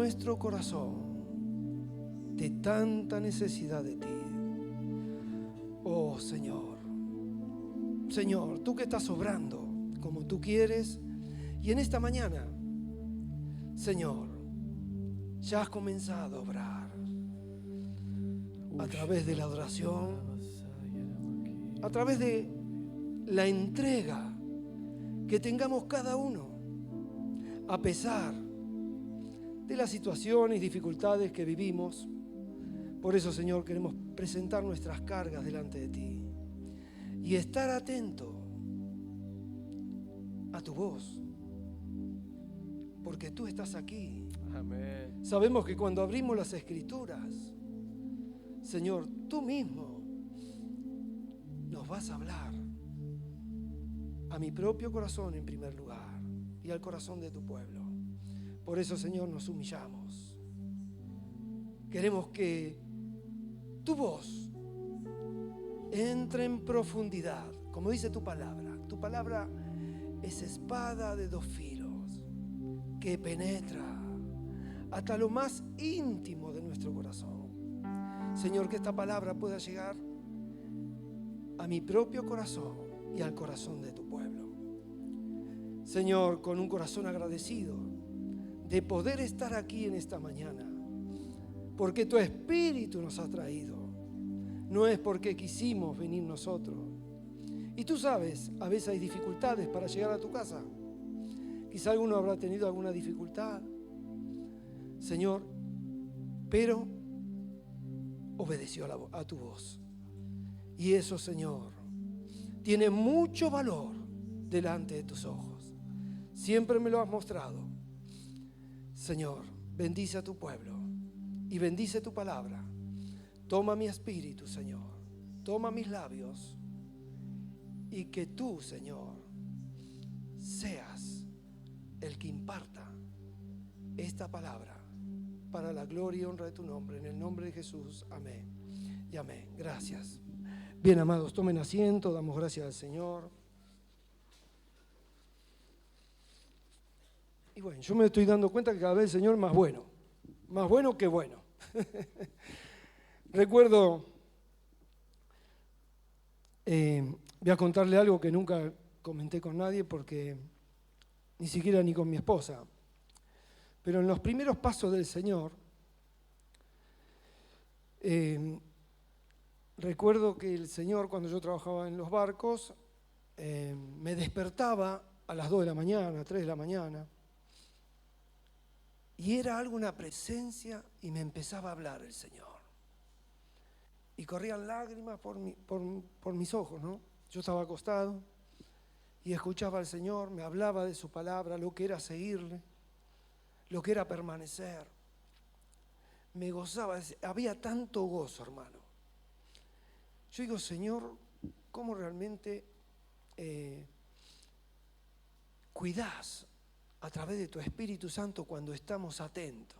nuestro corazón de tanta necesidad de ti. Oh Señor, Señor, tú que estás obrando como tú quieres, y en esta mañana, Señor, ya has comenzado a obrar a través de la adoración, a través de la entrega que tengamos cada uno, a pesar de las situaciones y dificultades que vivimos. Por eso, Señor, queremos presentar nuestras cargas delante de ti y estar atento a tu voz, porque tú estás aquí. Amén. Sabemos que cuando abrimos las Escrituras, Señor, tú mismo nos vas a hablar a mi propio corazón en primer lugar y al corazón de tu pueblo. Por eso, Señor, nos humillamos. Queremos que tu voz entre en profundidad, como dice tu palabra. Tu palabra es espada de dos filos que penetra hasta lo más íntimo de nuestro corazón. Señor, que esta palabra pueda llegar a mi propio corazón y al corazón de tu pueblo. Señor, con un corazón agradecido de poder estar aquí en esta mañana, porque tu Espíritu nos ha traído. No es porque quisimos venir nosotros. Y tú sabes, a veces hay dificultades para llegar a tu casa. Quizá alguno habrá tenido alguna dificultad, Señor, pero obedeció a tu voz. Y eso, Señor, tiene mucho valor delante de tus ojos. Siempre me lo has mostrado. Señor, bendice a tu pueblo y bendice tu palabra. Toma mi espíritu, Señor. Toma mis labios. Y que tú, Señor, seas el que imparta esta palabra para la gloria y honra de tu nombre. En el nombre de Jesús. Amén y amén. Gracias. Bien, amados, tomen asiento. Damos gracias al Señor. Y bueno, yo me estoy dando cuenta que cada vez el Señor es más bueno que bueno. Recuerdo, voy a contarle algo que nunca comenté con nadie, porque ni siquiera ni con mi esposa, pero en los primeros pasos del Señor, recuerdo que el Señor, cuando yo trabajaba en los barcos, me despertaba a las 2 de la mañana, 3 de la mañana, y era alguna presencia y me empezaba a hablar el Señor. Y corrían lágrimas por mis ojos, ¿no? Yo estaba acostado y escuchaba al Señor, me hablaba de su palabra, lo que era seguirle, lo que era permanecer. Me gozaba, había tanto gozo, hermano. Yo digo, Señor, ¿cómo realmente cuidás a través de tu Espíritu Santo cuando estamos atentos?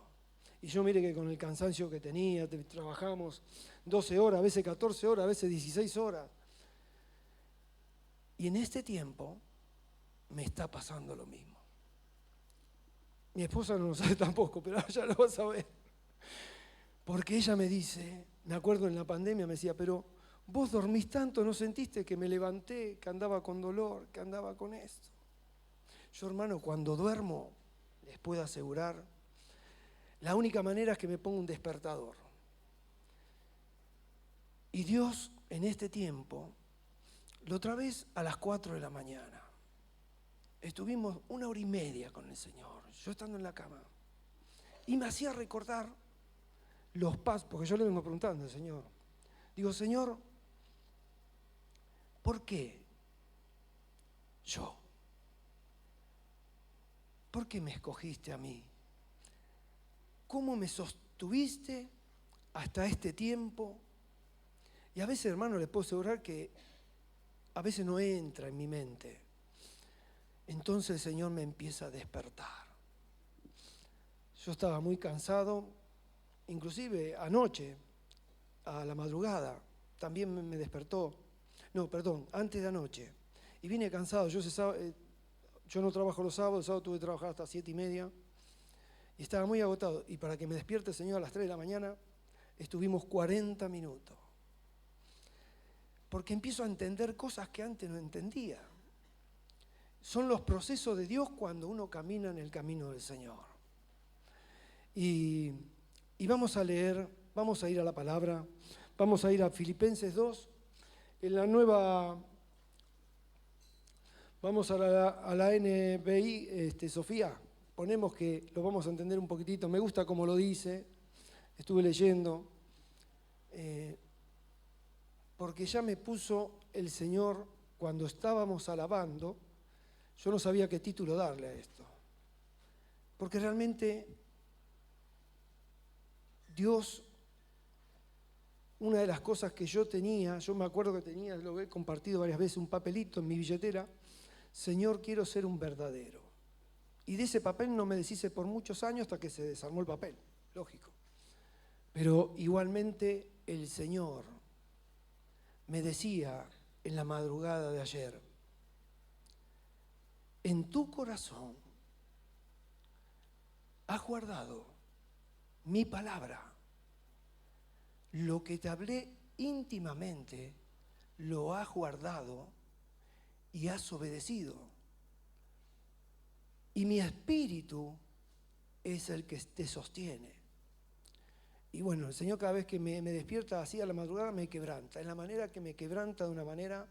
Y yo mire que con el cansancio que tenía, trabajamos 12 horas, a veces 14 horas, a veces 16 horas. Y en este tiempo me está pasando lo mismo. Mi esposa no lo sabe tampoco, pero ya lo va a saber. Porque ella me dice, me acuerdo en la pandemia, me decía, pero vos dormís tanto, ¿no sentiste que me levanté, que andaba con dolor, que andaba con esto? Yo, hermano, cuando duermo, les puedo asegurar, la única manera es que me ponga un despertador. Y Dios, en este tiempo, la otra vez a las 4 de la mañana, estuvimos 1 hora y media con el Señor, yo estando en la cama, y me hacía recordar los pasos, porque yo le vengo preguntando al Señor, digo, Señor, ¿por qué yo? ¿Por qué me escogiste a mí? ¿Cómo me sostuviste hasta este tiempo? Y a veces, hermano, les puedo asegurar que a veces no entra en mi mente. Entonces el Señor me empieza a despertar. Yo estaba muy cansado, inclusive anoche, a la madrugada, también me despertó. No, perdón, antes de anoche. Y vine cansado. Yo no trabajo los sábados, el sábado tuve que trabajar hasta 7:30. Y estaba muy agotado. Y para que me despierte el Señor a las 3 de la mañana, estuvimos 40 minutos. Porque empiezo a entender cosas que antes no entendía. Son los procesos de Dios cuando uno camina en el camino del Señor. Y vamos a leer, vamos a ir a la palabra, vamos a ir a Filipenses 2, en la nueva, vamos a la NBI, Sofía, ponemos que lo vamos a entender un poquitito, me gusta como lo dice, estuve leyendo, porque ya me puso el Señor cuando estábamos alabando, yo no sabía qué título darle a esto, porque realmente Dios, una de las cosas que yo tenía, yo me acuerdo que tenía, lo he compartido varias veces, un papelito en mi billetera, Señor, quiero ser un verdadero. Y de ese papel no me deshice por muchos años hasta que se desarmó el papel, lógico. Pero igualmente el Señor me decía en la madrugada de ayer, en tu corazón has guardado mi palabra. Lo que te hablé íntimamente lo has guardado y has obedecido. Y mi espíritu es el que te sostiene. Y bueno, el Señor cada vez que me despierta así a la madrugada me quebranta. Es la manera que me quebranta de una manera,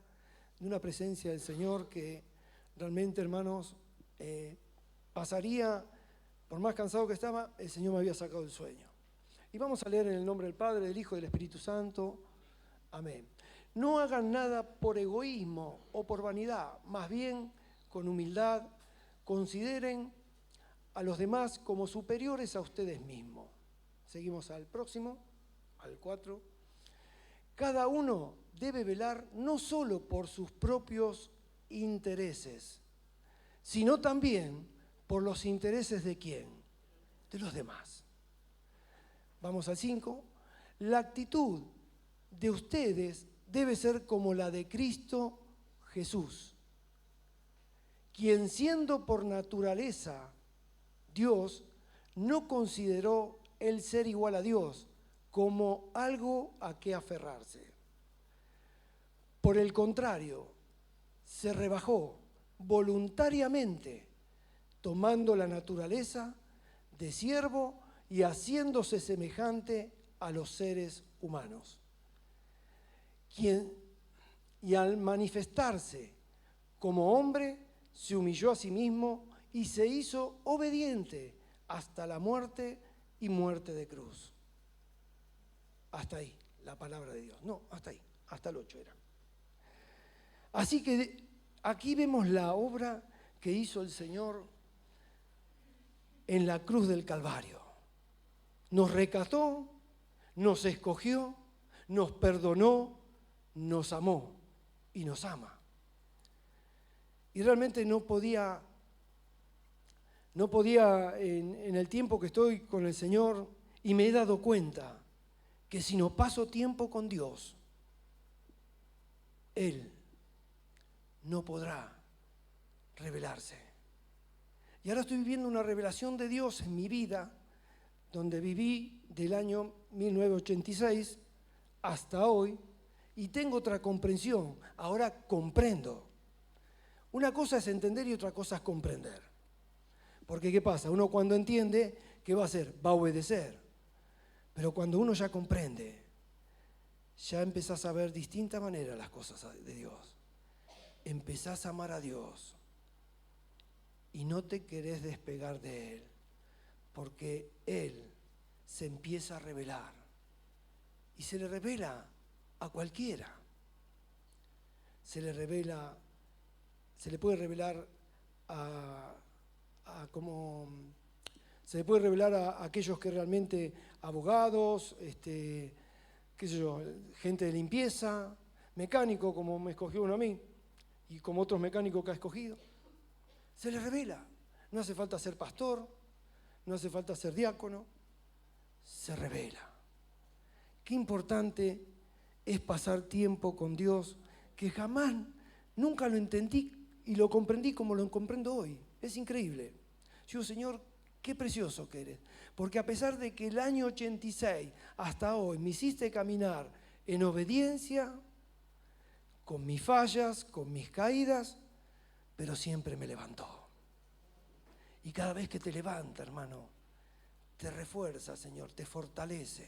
de una presencia del Señor que realmente, hermanos, pasaría, por más cansado que estaba, el Señor me había sacado el sueño. Y vamos a leer en el nombre del Padre, del Hijo y del Espíritu Santo. Amén. No hagan nada por egoísmo o por vanidad, más bien con humildad, consideren a los demás como superiores a ustedes mismos. Seguimos al próximo, al 4. Cada uno debe velar no solo por sus propios intereses, sino también por los intereses de ¿quién? De los demás. Vamos al 5. La actitud de ustedes debe ser como la de Cristo Jesús, quien siendo por naturaleza Dios, no consideró el ser igual a Dios como algo a que aferrarse. Por el contrario, se rebajó voluntariamente, tomando la naturaleza de siervo y haciéndose semejante a los seres humanos. Y al manifestarse como hombre, se humilló a sí mismo y se hizo obediente hasta la muerte y muerte de cruz. Hasta ahí, la palabra de Dios. No, hasta ahí, hasta el 8 era. Así que aquí vemos la obra que hizo el Señor en la cruz del Calvario. Nos rescató, nos escogió, nos perdonó, nos amó y nos ama. Y realmente no podía en el tiempo que estoy con el Señor, y me he dado cuenta que si no paso tiempo con Dios, Él no podrá revelarse. Y ahora estoy viviendo una revelación de Dios en mi vida, donde viví del año 1986 hasta hoy, y tengo otra comprensión. Ahora comprendo. Una cosa es entender y otra cosa es comprender. Porque ¿qué pasa? Uno cuando entiende, ¿qué va a hacer? Va a obedecer. Pero cuando uno ya comprende, ya empezás a ver de distinta manera las cosas de Dios. Empezás a amar a Dios y no te querés despegar de Él, porque Él se empieza a revelar y se le revela a cualquiera. Se le puede revelar se le puede revelar a aquellos que realmente, abogados, qué sé yo, gente de limpieza, mecánico como me escogió uno a mí y como otros mecánicos que ha escogido. Se le revela. No hace falta ser pastor, no hace falta ser diácono, se revela. Qué importante es pasar tiempo con Dios, que jamás, nunca lo entendí y lo comprendí como lo comprendo hoy. Es increíble. Yo digo, Señor, qué precioso que eres. Porque a pesar de que el año 86 hasta hoy me hiciste caminar en obediencia, con mis fallas, con mis caídas, pero siempre me levantó. Y cada vez que te levanta, hermano, te refuerza, Señor, te fortalece.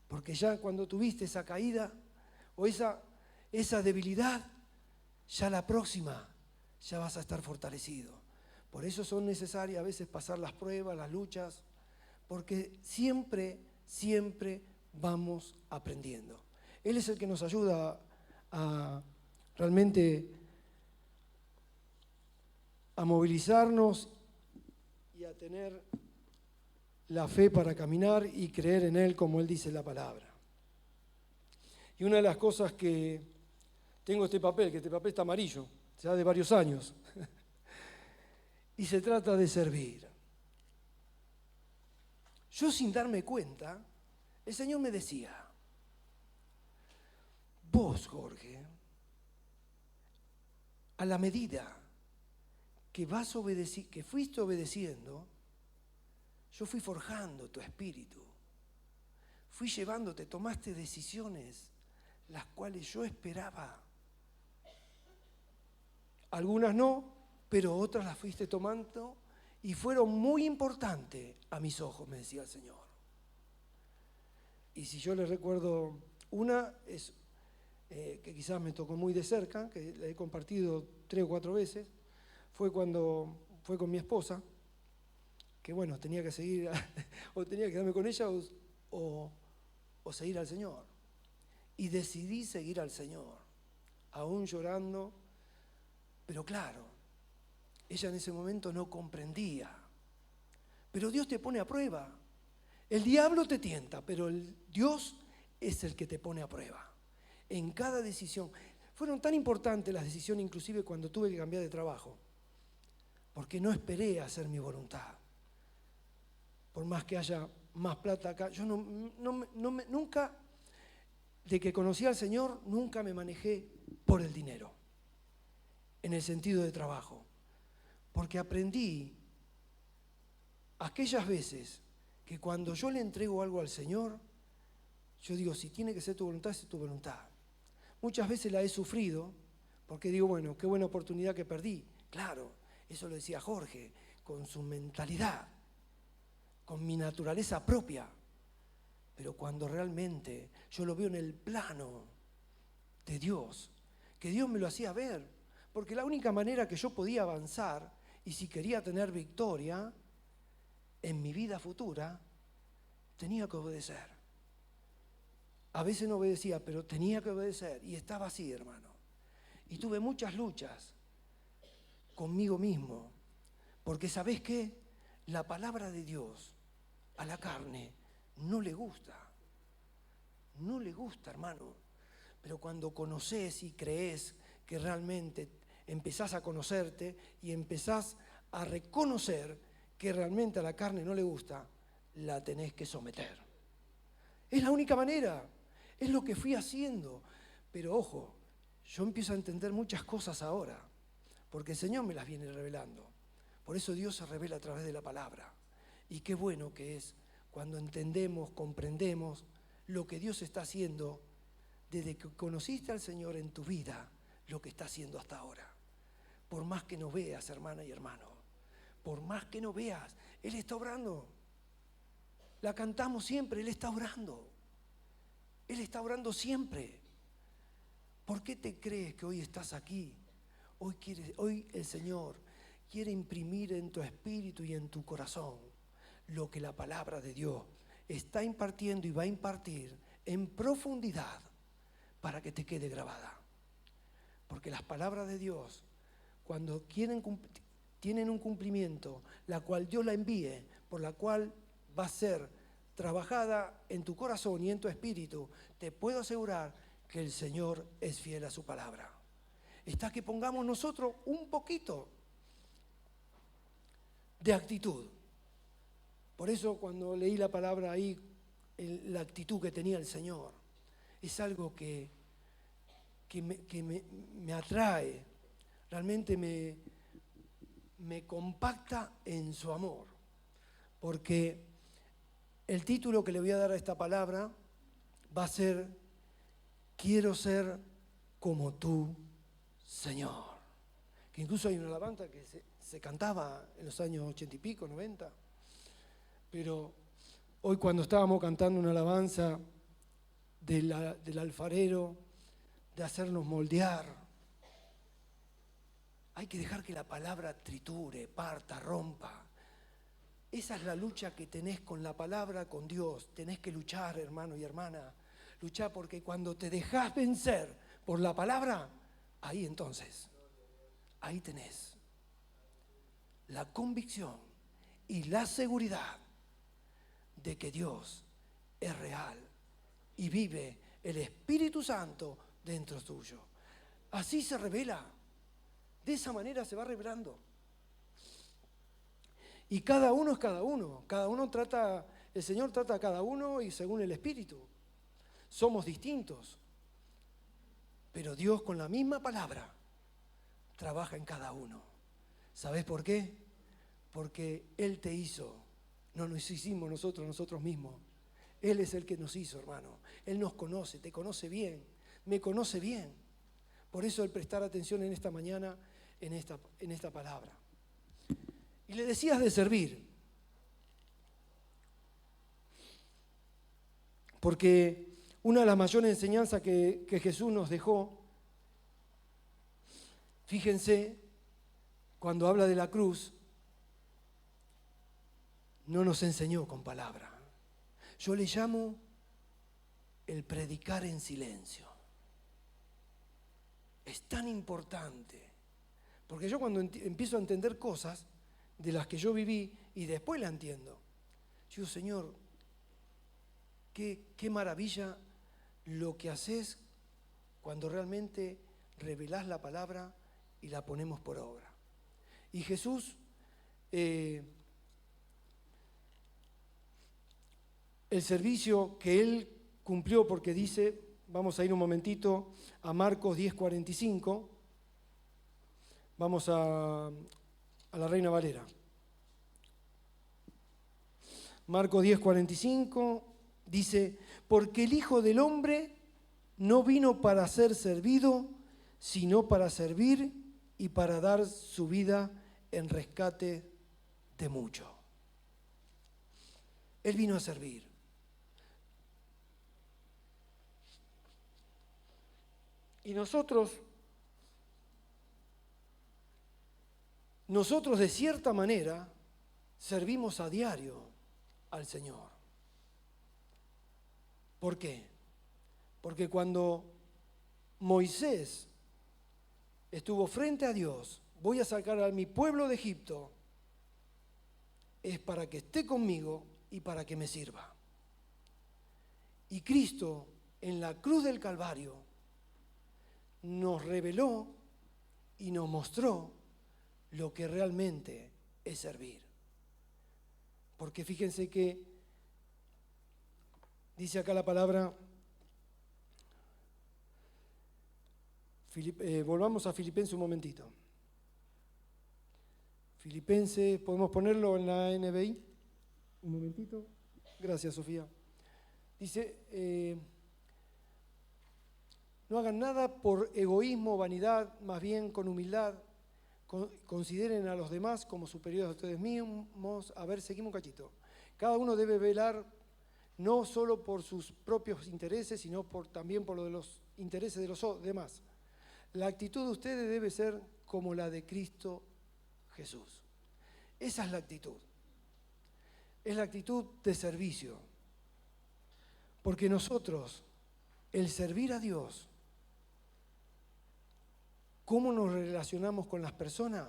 Porque ya cuando tuviste esa caída o esa debilidad, ya la próxima ya vas a estar fortalecido. Por eso son necesarias a veces pasar las pruebas, las luchas, porque siempre vamos aprendiendo. Él es el que nos ayuda a realmente a movilizarnos y a tener la fe para caminar y creer en Él como Él dice en la palabra. Y una de las cosas que tengo este papel, que este papel está amarillo, ya de varios años, y se trata de servir. Yo sin darme cuenta, el Señor me decía, vos, Jorge, a la medida que que fuiste obedeciendo, yo fui forjando tu espíritu, fui llevándote, tomaste decisiones las cuales yo esperaba. Algunas no, pero otras las fuiste tomando y fueron muy importantes a mis ojos, me decía el Señor. Y si yo les recuerdo una, es que quizás me tocó muy de cerca, que la he compartido 3 o 4 veces, fue cuando fue con mi esposa, que bueno, tenía que seguir, o tenía que quedarme con ella o seguir al Señor. Y decidí seguir al Señor, aún llorando, pero claro, ella en ese momento no comprendía. Pero Dios te pone a prueba. El diablo te tienta, pero Dios es el que te pone a prueba. En cada decisión. Fueron tan importantes las decisiones, inclusive cuando tuve que cambiar de trabajo, porque no esperé hacer mi voluntad. Por más que haya más plata acá, yo nunca, de que conocí al Señor, nunca me manejé por el dinero, en el sentido de trabajo. Porque aprendí aquellas veces que cuando yo le entrego algo al Señor, yo digo, si tiene que ser tu voluntad, es tu voluntad. Muchas veces la he sufrido, porque digo, bueno, qué buena oportunidad que perdí. Claro, eso lo decía Jorge, con su mentalidad, con mi naturaleza propia. Pero cuando realmente yo lo veo en el plano de Dios, que Dios me lo hacía ver, porque la única manera que yo podía avanzar, y si quería tener victoria en mi vida futura, tenía que obedecer. A veces no obedecía, pero tenía que obedecer, y estaba así, hermano. Y tuve muchas luchas conmigo mismo, porque ¿sabés qué? La palabra de Dios a la carne no le gusta. No le gusta, hermano. Pero cuando conoces y crees que realmente empezás a conocerte y empezás a reconocer que realmente a la carne no le gusta, la tenés que someter. Es la única manera. Es lo que fui haciendo. Pero ojo, yo empiezo a entender muchas cosas ahora, porque el Señor me las viene revelando. Por eso Dios se revela a través de la palabra. Y qué bueno que es cuando entendemos, comprendemos lo que Dios está haciendo desde que conociste al Señor en tu vida, lo que está haciendo hasta ahora. Por más que no veas, hermana y hermano, por más que no veas, Él está obrando. La cantamos siempre, Él está obrando. Él está obrando siempre. ¿Por qué te crees que hoy estás aquí? Hoy el Señor quiere imprimir en tu espíritu y en tu corazón lo que la palabra de Dios está impartiendo y va a impartir en profundidad para que te quede grabada. Porque las palabras de Dios, cuando tienen un cumplimiento, la cual Dios la envíe, por la cual va a ser trabajada en tu corazón y en tu espíritu, te puedo asegurar que el Señor es fiel a su palabra. Está que pongamos nosotros un poquito de actitud. Por eso cuando leí la palabra ahí, la actitud que tenía el Señor, es algo que me atrae, realmente me compacta en su amor. porque el título que le voy a dar a esta palabra va a ser: quiero ser como tú, Señor. Que incluso hay una alabanza que se cantaba en los años 80 y pico, 90. Pero hoy, cuando estábamos cantando una alabanza del alfarero, de hacernos moldear, hay que dejar que la palabra triture, parta, rompa. Esa es la lucha que tenés con la palabra, con Dios. Tenés que luchar, hermano y hermana. Luchar, porque cuando te dejás vencer por la palabra, ahí entonces, ahí tenés la convicción y la seguridad de que Dios es real y vive el Espíritu Santo dentro tuyo. Así se revela. De esa manera se va revelando. Y cada uno es cada uno. Cada uno trata, el Señor trata a cada uno y según el Espíritu. Somos distintos. Pero Dios, con la misma palabra, trabaja en cada uno. ¿Sabés por qué? Porque Él te hizo. No nos hicimos nosotros mismos. Él es el que nos hizo, hermano. Él nos conoce, te conoce bien, me conoce bien. Por eso el prestar atención en esta mañana, en esta palabra. Y le decías de servir. Porque una de las mayores enseñanzas que Jesús nos dejó, fíjense, cuando habla de la cruz, no nos enseñó con palabra. Yo le llamo el predicar en silencio. Es tan importante, porque yo cuando empiezo a entender cosas de las que yo viví y después la entiendo, yo digo: Señor, qué maravilla lo que haces cuando realmente revelás la palabra y la ponemos por obra. Y Jesús, el servicio que Él cumplió, porque dice, vamos a ir un momentito a Marcos 10:45, vamos a la Reina Valera. Marcos 10:45 dice: porque el Hijo del Hombre no vino para ser servido, sino para servir y para dar su vida en rescate de muchos. Él vino a servir. Y nosotros de cierta manera servimos a diario al Señor. ¿Por qué? Porque cuando Moisés estuvo frente a Dios: voy a sacar a mi pueblo de Egipto, es para que esté conmigo y para que me sirva. Y Cristo, en la cruz del Calvario, nos reveló y nos mostró lo que realmente es servir. Porque fíjense que dice acá la palabra, volvamos a Filipenses un momentito. Filipenses, ¿podemos ponerlo en la NBI? Un momentito. Gracias, Sofía. Dice, no hagan nada por egoísmo o vanidad, más bien con humildad. Consideren a los demás como superiores a ustedes mismos. A ver, seguimos un cachito. Cada uno debe velar no solo por sus propios intereses, sino también por los intereses de los demás. La actitud de ustedes debe ser como la de Cristo Jesús. Esa es la actitud. Es la actitud de servicio. Porque nosotros, el servir a Dios, ¿cómo nos relacionamos con las personas?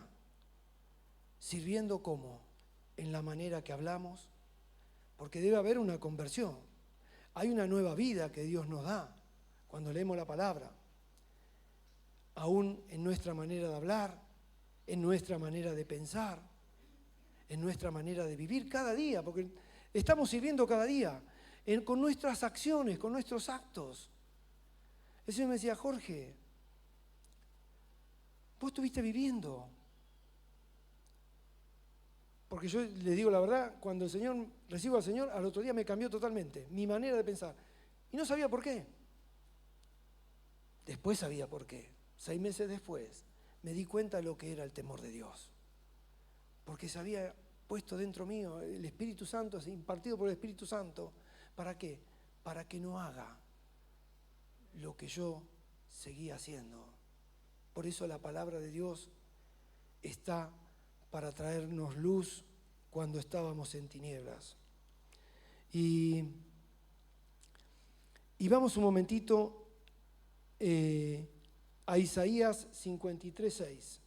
Sirviendo ¿cómo? En la manera que hablamos, porque debe haber una conversión. Hay una nueva vida que Dios nos da cuando leemos la palabra. Aún en nuestra manera de hablar, en nuestra manera de pensar, en nuestra manera de vivir cada día, porque estamos sirviendo cada día, con nuestras acciones, con nuestros actos. El Señor me decía: Jorge, vos estuviste viviendo. Porque yo le digo la verdad, cuando recibo al Señor, al otro día me cambió totalmente mi manera de pensar. Y no sabía por qué. Después sabía por qué. 6 meses después me di cuenta de lo que era el temor de Dios. Porque se había puesto dentro mío el Espíritu Santo, impartido por el Espíritu Santo. ¿Para qué? Para que no haga lo que yo seguía haciendo. Por eso la palabra de Dios está para traernos luz cuando estábamos en tinieblas. Y vamos un momentito a Isaías 53:6.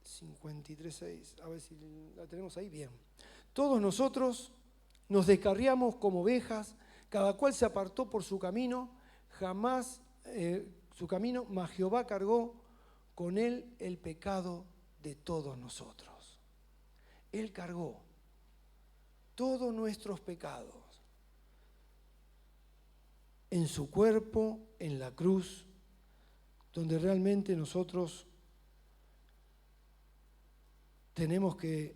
53:6, a ver si la tenemos ahí bien. Todos nosotros nos descarriamos como ovejas, cada cual se apartó por su camino, mas Jehová cargó con él el pecado de todos nosotros. Él cargó todos nuestros pecados en su cuerpo, en la cruz, donde realmente nosotros tenemos que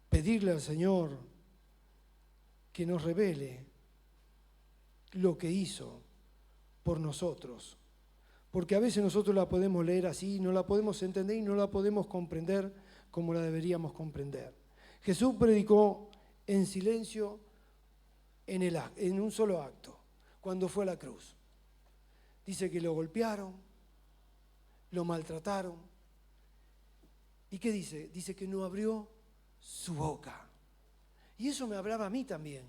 pedirle al Señor que nos revele lo que hizo por nosotros. Porque a veces nosotros la podemos leer así, no la podemos entender y no la podemos comprender como la deberíamos comprender. Jesús predicó en silencio en un solo acto, cuando fue a la cruz. Dice que lo golpearon, lo maltrataron. ¿Y qué dice? Dice que no abrió su boca. Y eso me hablaba a mí también,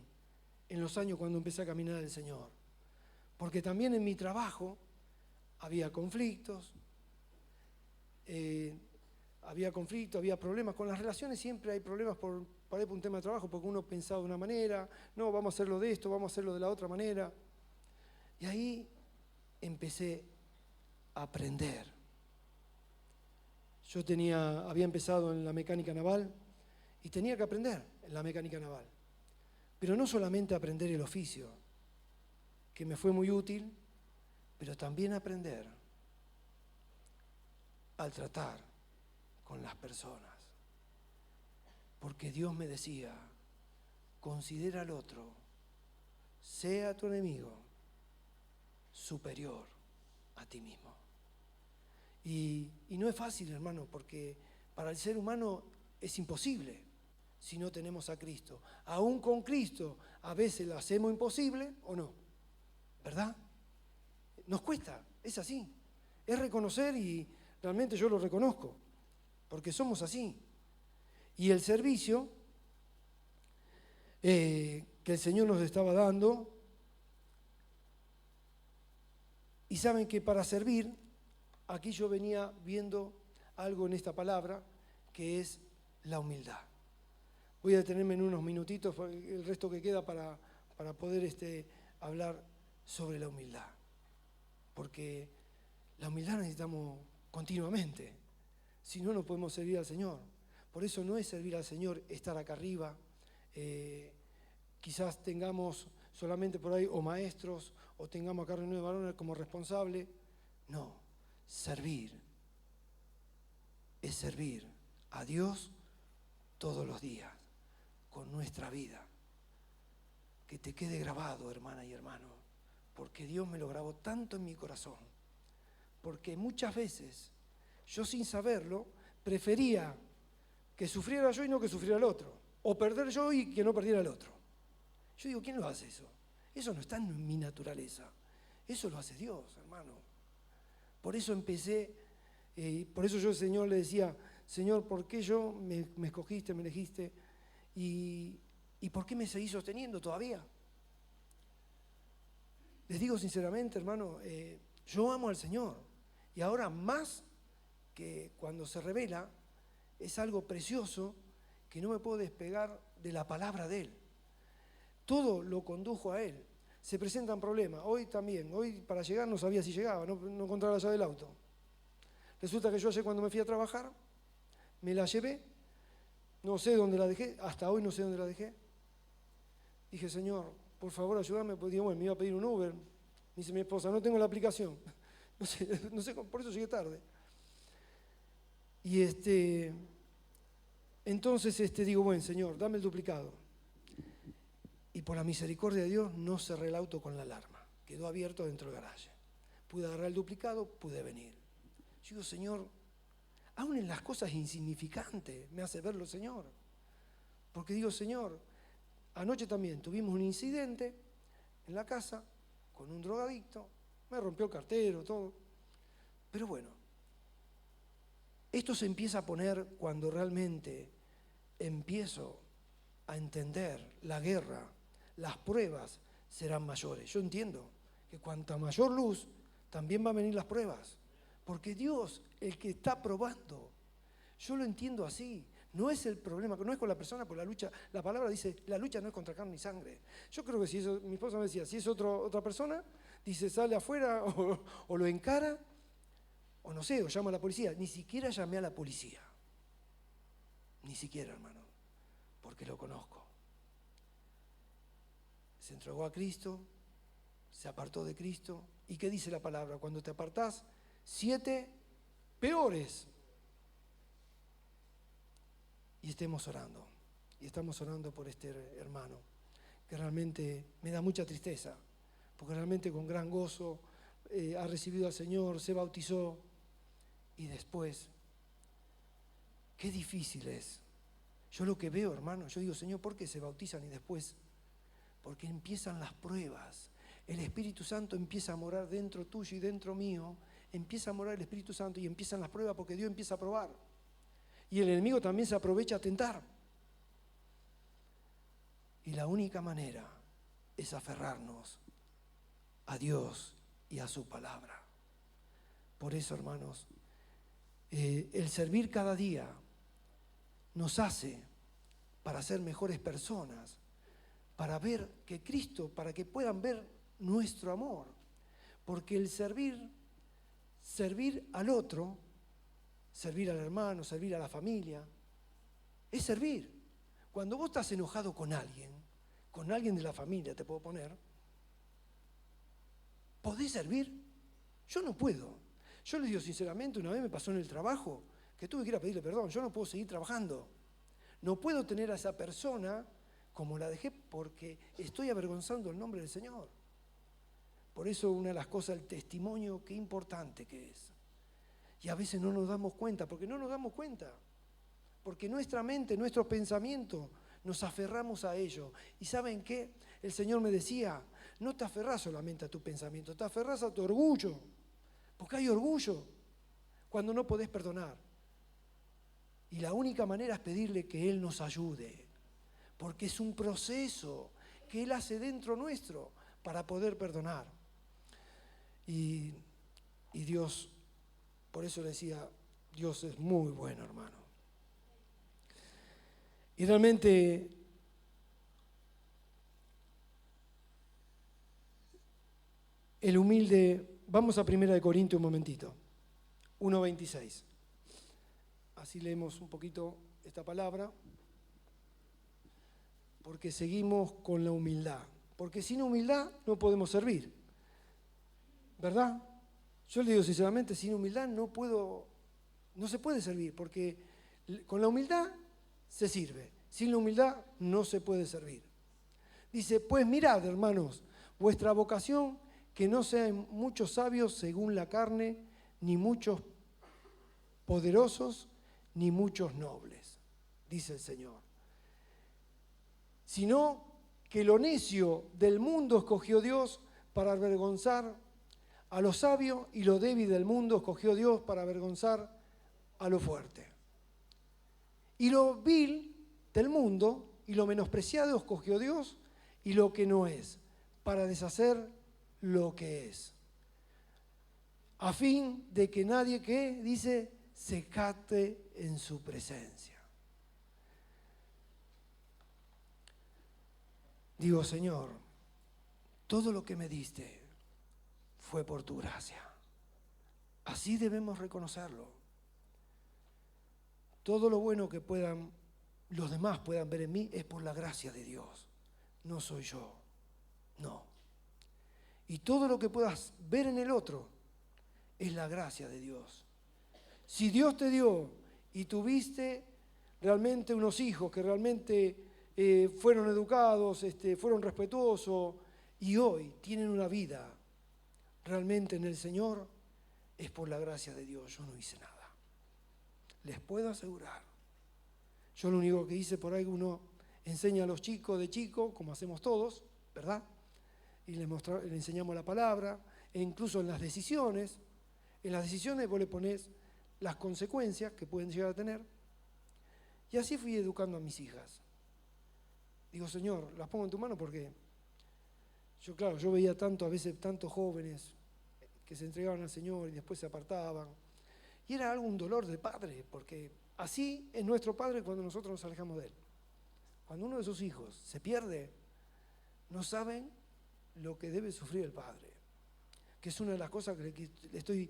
en los años cuando empecé a caminar al Señor. Porque también en mi trabajo había conflictos, había problemas. Con las relaciones siempre hay problemas por un tema de trabajo, porque uno pensaba de una manera, no, vamos a hacerlo de esto, vamos a hacerlo de la otra manera. Y ahí empecé a aprender. Yo había empezado en la mecánica naval y tenía que aprender en la mecánica naval. Pero no solamente aprender el oficio, que me fue muy útil, pero también aprender al tratar con las personas. Porque Dios me decía, considera al otro, sea tu enemigo, superior a ti mismo. Y no es fácil, hermano, porque para el ser humano es imposible si no tenemos a Cristo. Aún con Cristo a veces lo hacemos imposible o no, ¿verdad? Nos cuesta, es así. Es reconocer y realmente yo lo reconozco, porque somos así. Y el servicio que el Señor nos estaba dando, y saben que para servir, aquí yo venía viendo algo en esta palabra, que es la humildad. Voy a detenerme en unos minutitos, el resto que queda para poder hablar sobre la humildad. Porque la humildad necesitamos continuamente, si no, no podemos servir al Señor. Por eso no es servir al Señor estar acá arriba, quizás tengamos solamente por ahí o maestros, o tengamos acá reunión de varones como responsable. No, servir es servir a Dios todos los días, con nuestra vida. Que te quede grabado, hermana y hermano, porque Dios me lo grabó tanto en mi corazón. Porque muchas veces, yo sin saberlo, prefería que sufriera yo y no que sufriera el otro. O perder yo y que no perdiera el otro. Yo digo, ¿quién lo hace eso? Eso no está en mi naturaleza. Eso lo hace Dios, hermano. Por eso empecé, por eso yo al Señor le decía, Señor, ¿por qué me escogiste, me elegiste? ¿Y por qué me seguís sosteniendo todavía? Les digo sinceramente, hermano, yo amo al Señor. Y ahora más que cuando se revela, es algo precioso que no me puedo despegar de la palabra de Él. Todo lo condujo a Él. Se presentan problemas. Hoy también. Hoy para llegar no sabía si llegaba, no encontraba la llave del auto. Resulta que yo ayer cuando me fui a trabajar, me la llevé, no sé dónde la dejé, hasta hoy no sé dónde la dejé. Dije, Señor, por favor ayúdame, porque bueno, me iba a pedir un Uber. Me dice mi esposa, no tengo la aplicación. No sé, por eso llegué tarde. Y entonces digo, bueno, Señor, dame el duplicado. Y por la misericordia de Dios no cerré el auto con la alarma. Quedó abierto dentro del garaje. Pude agarrar el duplicado, pude venir. Yo digo, Señor, aún en las cosas insignificantes me hace verlo, Señor. Porque digo, Señor, anoche también tuvimos un incidente en la casa con un drogadicto. Me rompió el cartero, todo. Pero bueno, esto se empieza a poner cuando realmente empiezo a entender la guerra, las pruebas serán mayores. Yo entiendo que cuanta mayor luz, también van a venir las pruebas. Porque Dios, el que está probando, yo lo entiendo así. No es el problema, no es con la persona, por la lucha. La palabra dice, la lucha no es contra carne ni sangre. Yo creo que si eso, mi esposa me decía, si es otra persona, dice, sale afuera o lo encara, o no sé, o llama a la policía. Ni siquiera llamé a la policía. Ni siquiera, hermano, porque lo conozco. Se entregó a Cristo, se apartó de Cristo. ¿Y qué dice la palabra? Cuando te apartás, 7 peores. Y estamos orando por este hermano, que realmente me da mucha tristeza, porque realmente con gran gozo ha recibido al Señor, se bautizó, y después, qué difícil es. Yo lo que veo, hermano, yo digo, Señor, ¿por qué se bautizan y después? Porque empiezan las pruebas. El Espíritu Santo empieza a morar dentro tuyo y dentro mío. Empieza a morar el Espíritu Santo y empiezan las pruebas porque Dios empieza a probar. Y el enemigo también se aprovecha a tentar. Y la única manera es aferrarnos a Dios y a su palabra. Por eso, hermanos, el servir cada día nos hace para ser mejores personas, para ver que Cristo, para que puedan ver nuestro amor. Porque el servir al otro, servir al hermano, servir a la familia, es servir. Cuando vos estás enojado con alguien de la familia, te puedo poner, ¿podés servir? Yo no puedo. Yo les digo sinceramente, una vez me pasó en el trabajo que tuve que ir a pedirle perdón. Yo no puedo seguir trabajando. No puedo tener a esa persona como la dejé porque estoy avergonzando el nombre del Señor. Por eso una de las cosas, el testimonio, qué importante que es. Y a veces no nos damos cuenta, porque no nos damos cuenta. Porque nuestra mente, nuestro pensamiento, nos aferramos a ello. ¿Y saben qué? El Señor me decía, no te aferrás solamente a tu pensamiento, te aferrás a tu orgullo. Porque hay orgullo cuando no podés perdonar. Y la única manera es pedirle que Él nos ayude. Porque es un proceso que Él hace dentro nuestro para poder perdonar. Y Dios, por eso le decía, Dios es muy bueno, hermano. Y realmente el humilde, vamos a 1 Corintios un momentito, 1:26. Así leemos un poquito esta palabra, porque seguimos con la humildad. Porque sin humildad no podemos servir, ¿verdad? Yo le digo sinceramente, sin humildad no se puede servir, porque con la humildad se sirve. Sin la humildad no se puede servir. Dice, pues mirad, hermanos, vuestra vocación, que no sean muchos sabios según la carne, ni muchos poderosos, ni muchos nobles, dice el Señor. Sino que lo necio del mundo escogió Dios para avergonzar a lo sabio, y lo débil del mundo escogió Dios para avergonzar a lo fuerte. Y lo vil del mundo y lo menospreciado escogió Dios, y lo que no es, para deshacer lo que es, a fin de que nadie, ¿qué? Dice, se cate en su presencia. Digo, Señor, todo lo que me diste fue por tu gracia. Así debemos reconocerlo. Todo lo bueno que los demás puedan ver en mí es por la gracia de Dios. No soy yo, no. Y todo lo que puedas ver en el otro es la gracia de Dios. Si Dios te dio y tuviste realmente unos hijos que realmente fueron educados, fueron respetuosos y hoy tienen una vida realmente en el Señor, es por la gracia de Dios. Yo no hice nada. Les puedo asegurar. Yo lo único que hice, por ahí uno enseña a los chicos de chico, como hacemos todos, ¿verdad? Y les enseñamos la palabra, e incluso en las decisiones vos le ponés las consecuencias que pueden llegar a tener. Y así fui educando a mis hijas. Digo, Señor, las pongo en tu mano porque yo veía a veces tantos jóvenes que se entregaban al Señor y después se apartaban. Y era un dolor de padre, porque así es nuestro Padre cuando nosotros nos alejamos de Él. Cuando uno de sus hijos se pierde, no saben lo que debe sufrir el Padre. Que es una de las cosas que le estoy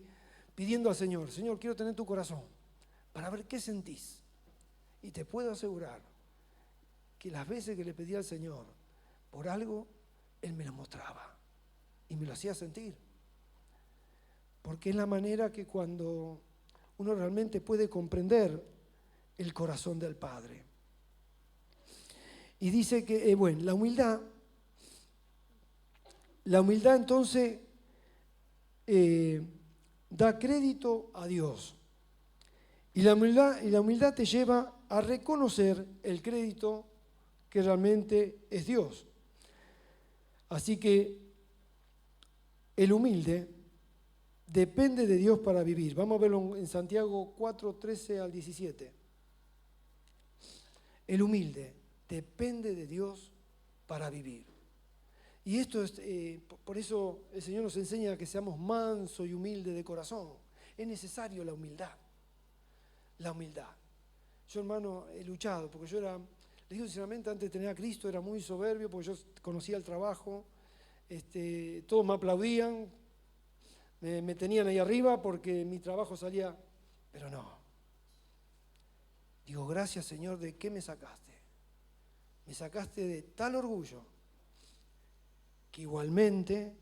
pidiendo al Señor. Señor, quiero tener tu corazón para ver qué sentís. Y te puedo asegurar que las veces que le pedí al Señor por algo, Él me lo mostraba y me lo hacía sentir. Porque es la manera que cuando uno realmente puede comprender el corazón del Padre. Y dice que, la humildad entonces da crédito a Dios. Y la humildad te lleva a reconocer el crédito que realmente es Dios. Así que el humilde depende de Dios para vivir. Vamos a verlo en Santiago 4, 13 al 17. El humilde depende de Dios para vivir. Y esto es, por eso el Señor nos enseña que seamos mansos y humildes de corazón. Es necesario la humildad. La humildad. Yo, hermano, he luchado, porque yo le digo sinceramente, antes de tener a Cristo era muy soberbio, porque yo conocía el trabajo, todos me aplaudían, me tenían ahí arriba porque mi trabajo salía, pero no. Digo, gracias Señor, ¿de qué me sacaste? Me sacaste de tal orgullo que igualmente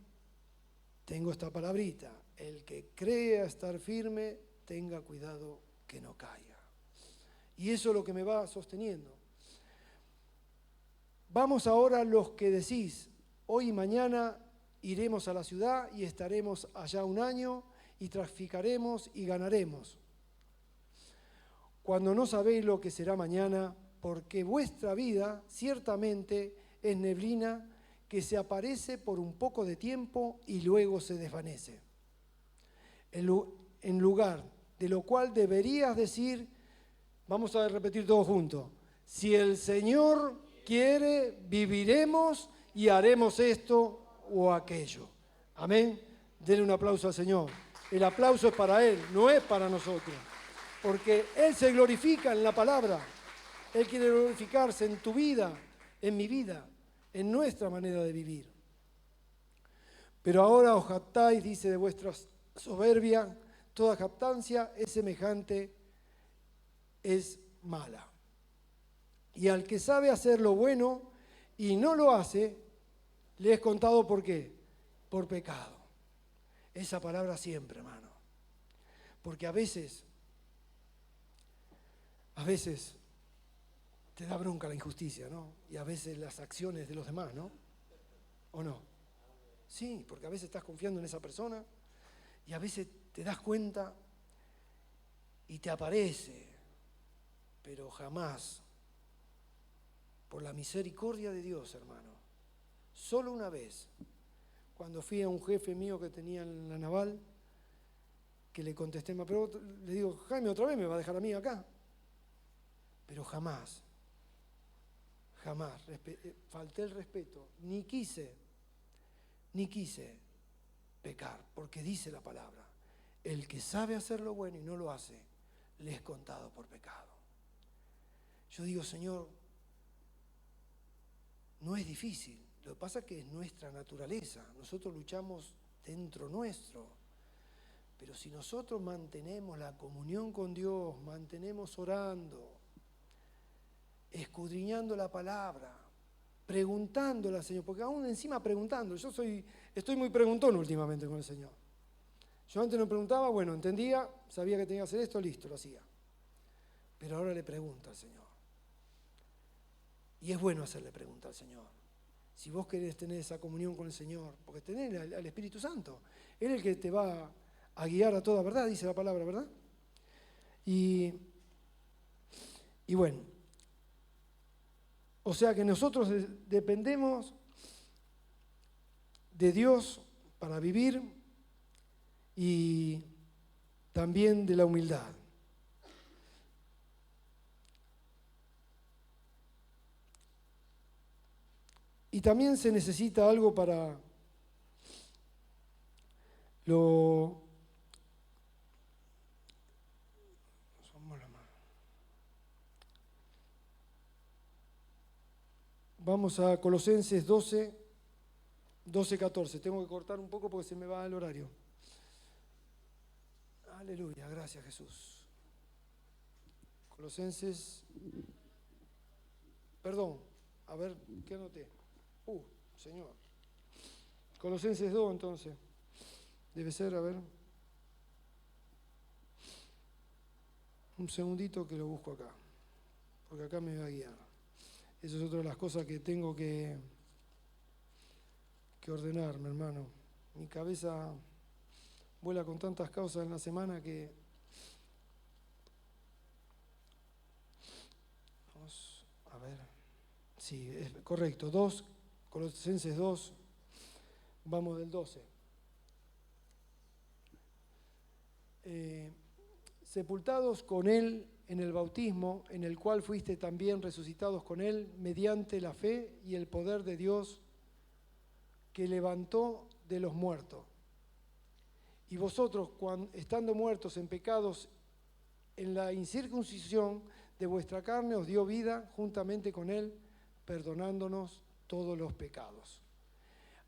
tengo esta palabrita, el que crea estar firme, tenga cuidado que no caiga. Y eso es lo que me va sosteniendo. Vamos ahora los que decís, hoy y mañana iremos a la ciudad y estaremos allá un año y traficaremos y ganaremos. Cuando no sabéis lo que será mañana, porque vuestra vida ciertamente es neblina que se aparece por un poco de tiempo y luego se desvanece. En lugar de lo cual deberías decir, vamos a repetir todo juntos, si el Señor quiere, viviremos y haremos esto o aquello. Amén. Denle un aplauso al Señor. El aplauso es para Él, no es para nosotros. Porque Él se glorifica en la palabra. Él quiere glorificarse en tu vida, en mi vida, en nuestra manera de vivir. Pero ahora os jactáis, dice, de vuestra soberbia. Toda jactancia es semejante, es mala. Y al que sabe hacer lo bueno y no lo hace, le es contado ¿por qué? Por pecado. Esa palabra siempre, hermano. Porque a veces te da bronca la injusticia, ¿no? Y a veces las acciones de los demás, ¿no? ¿O no? Sí, porque a veces estás confiando en esa persona y a veces te das cuenta y te aparece, pero jamás, por la misericordia de Dios, hermano. Solo una vez, cuando fui a un jefe mío que tenía en la naval, que le contesté, pero le digo, Jaime, otra vez me va a dejar a mí acá. Pero jamás falté el respeto, ni quise pecar, porque dice la palabra, el que sabe hacer lo bueno y no lo hace, le es contado por pecado. Yo digo, Señor, no es difícil, lo que pasa es que es nuestra naturaleza, nosotros luchamos dentro nuestro, pero si nosotros mantenemos la comunión con Dios, mantenemos orando, escudriñando la palabra, preguntándole al Señor, porque aún encima preguntando, estoy muy preguntón últimamente con el Señor. Yo antes no preguntaba, bueno, entendía, sabía que tenía que hacer esto, listo, lo hacía. Pero ahora le pregunta al Señor. Y es bueno hacerle pregunta al Señor. Si vos querés tener esa comunión con el Señor, porque tenés al Espíritu Santo, Él es el que te va a guiar a toda verdad, dice la palabra, ¿verdad? Y bueno, o sea que nosotros dependemos de Dios para vivir y también de la humildad. Y también se necesita algo para lo... Vamos a Colosenses 12, 14. Tengo que cortar un poco porque se me va el horario. Aleluya, gracias Jesús. Colosenses, perdón, a ver, ¿qué anoté? Señor. Colosenses 2 entonces. Debe ser, a ver. Un segundito que lo busco acá, porque acá me va a guiar. Eso es otra de las cosas que tengo que ordenar, mi hermano. Mi cabeza vuela con tantas causas en la semana que... Vamos a ver. Sí, es correcto. Colosenses 2, vamos del 12. Sepultados con Él en el bautismo, en el cual fuiste también resucitados con Él, mediante la fe y el poder de Dios que levantó de los muertos. Y vosotros, estando muertos en pecados, en la incircuncisión de vuestra carne, os dio vida juntamente con Él, perdonándonos todos los pecados,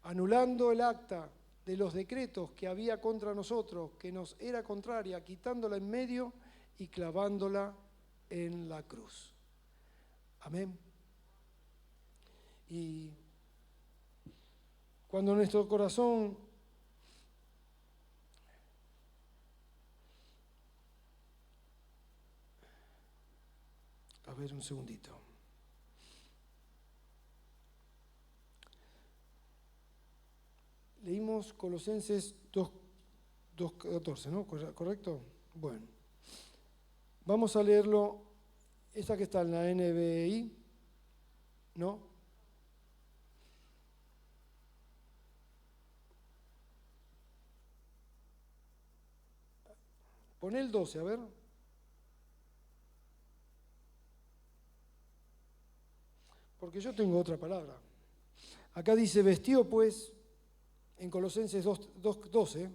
anulando el acta de los decretos que había contra nosotros, que nos era contraria, quitándola en medio y clavándola en la cruz. Amén. Y cuando nuestro corazón a ver un segundito. Leímos Colosenses 2:14, ¿no? ¿Correcto? Bueno. Vamos a leerlo, esta que está en la NBI, ¿no? Pon el 12, a ver. Porque yo tengo otra palabra. Acá dice, vestido pues, en Colosenses 2:12.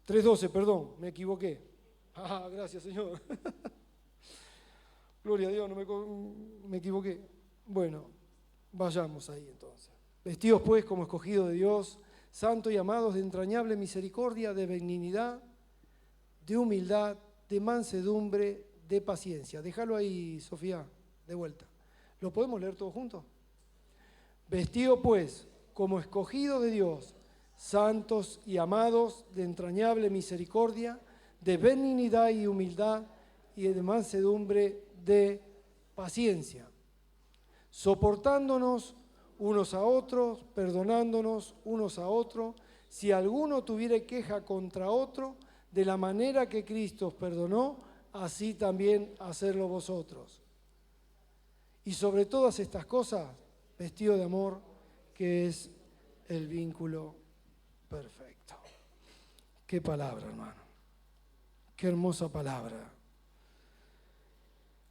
3:12, perdón, me equivoqué. Gracias, Señor. Gloria a Dios, me equivoqué. Bueno, vayamos ahí entonces. Vestidos pues como escogidos de Dios, santos y amados de entrañable misericordia, de benignidad, de humildad, de mansedumbre, de paciencia. Déjalo ahí, Sofía, de vuelta. ¿Lo podemos leer todos juntos? Vestidos pues como escogidos de Dios, santos y amados de entrañable misericordia, de benignidad y humildad y de mansedumbre, de paciencia, soportándonos unos a otros, perdonándonos unos a otros, si alguno tuviere queja contra otro, de la manera que Cristo os perdonó, así también hacerlo vosotros. Y sobre todas estas cosas, vestido de amor, que es el vínculo perfecto. Qué palabra, hermano. Qué hermosa palabra.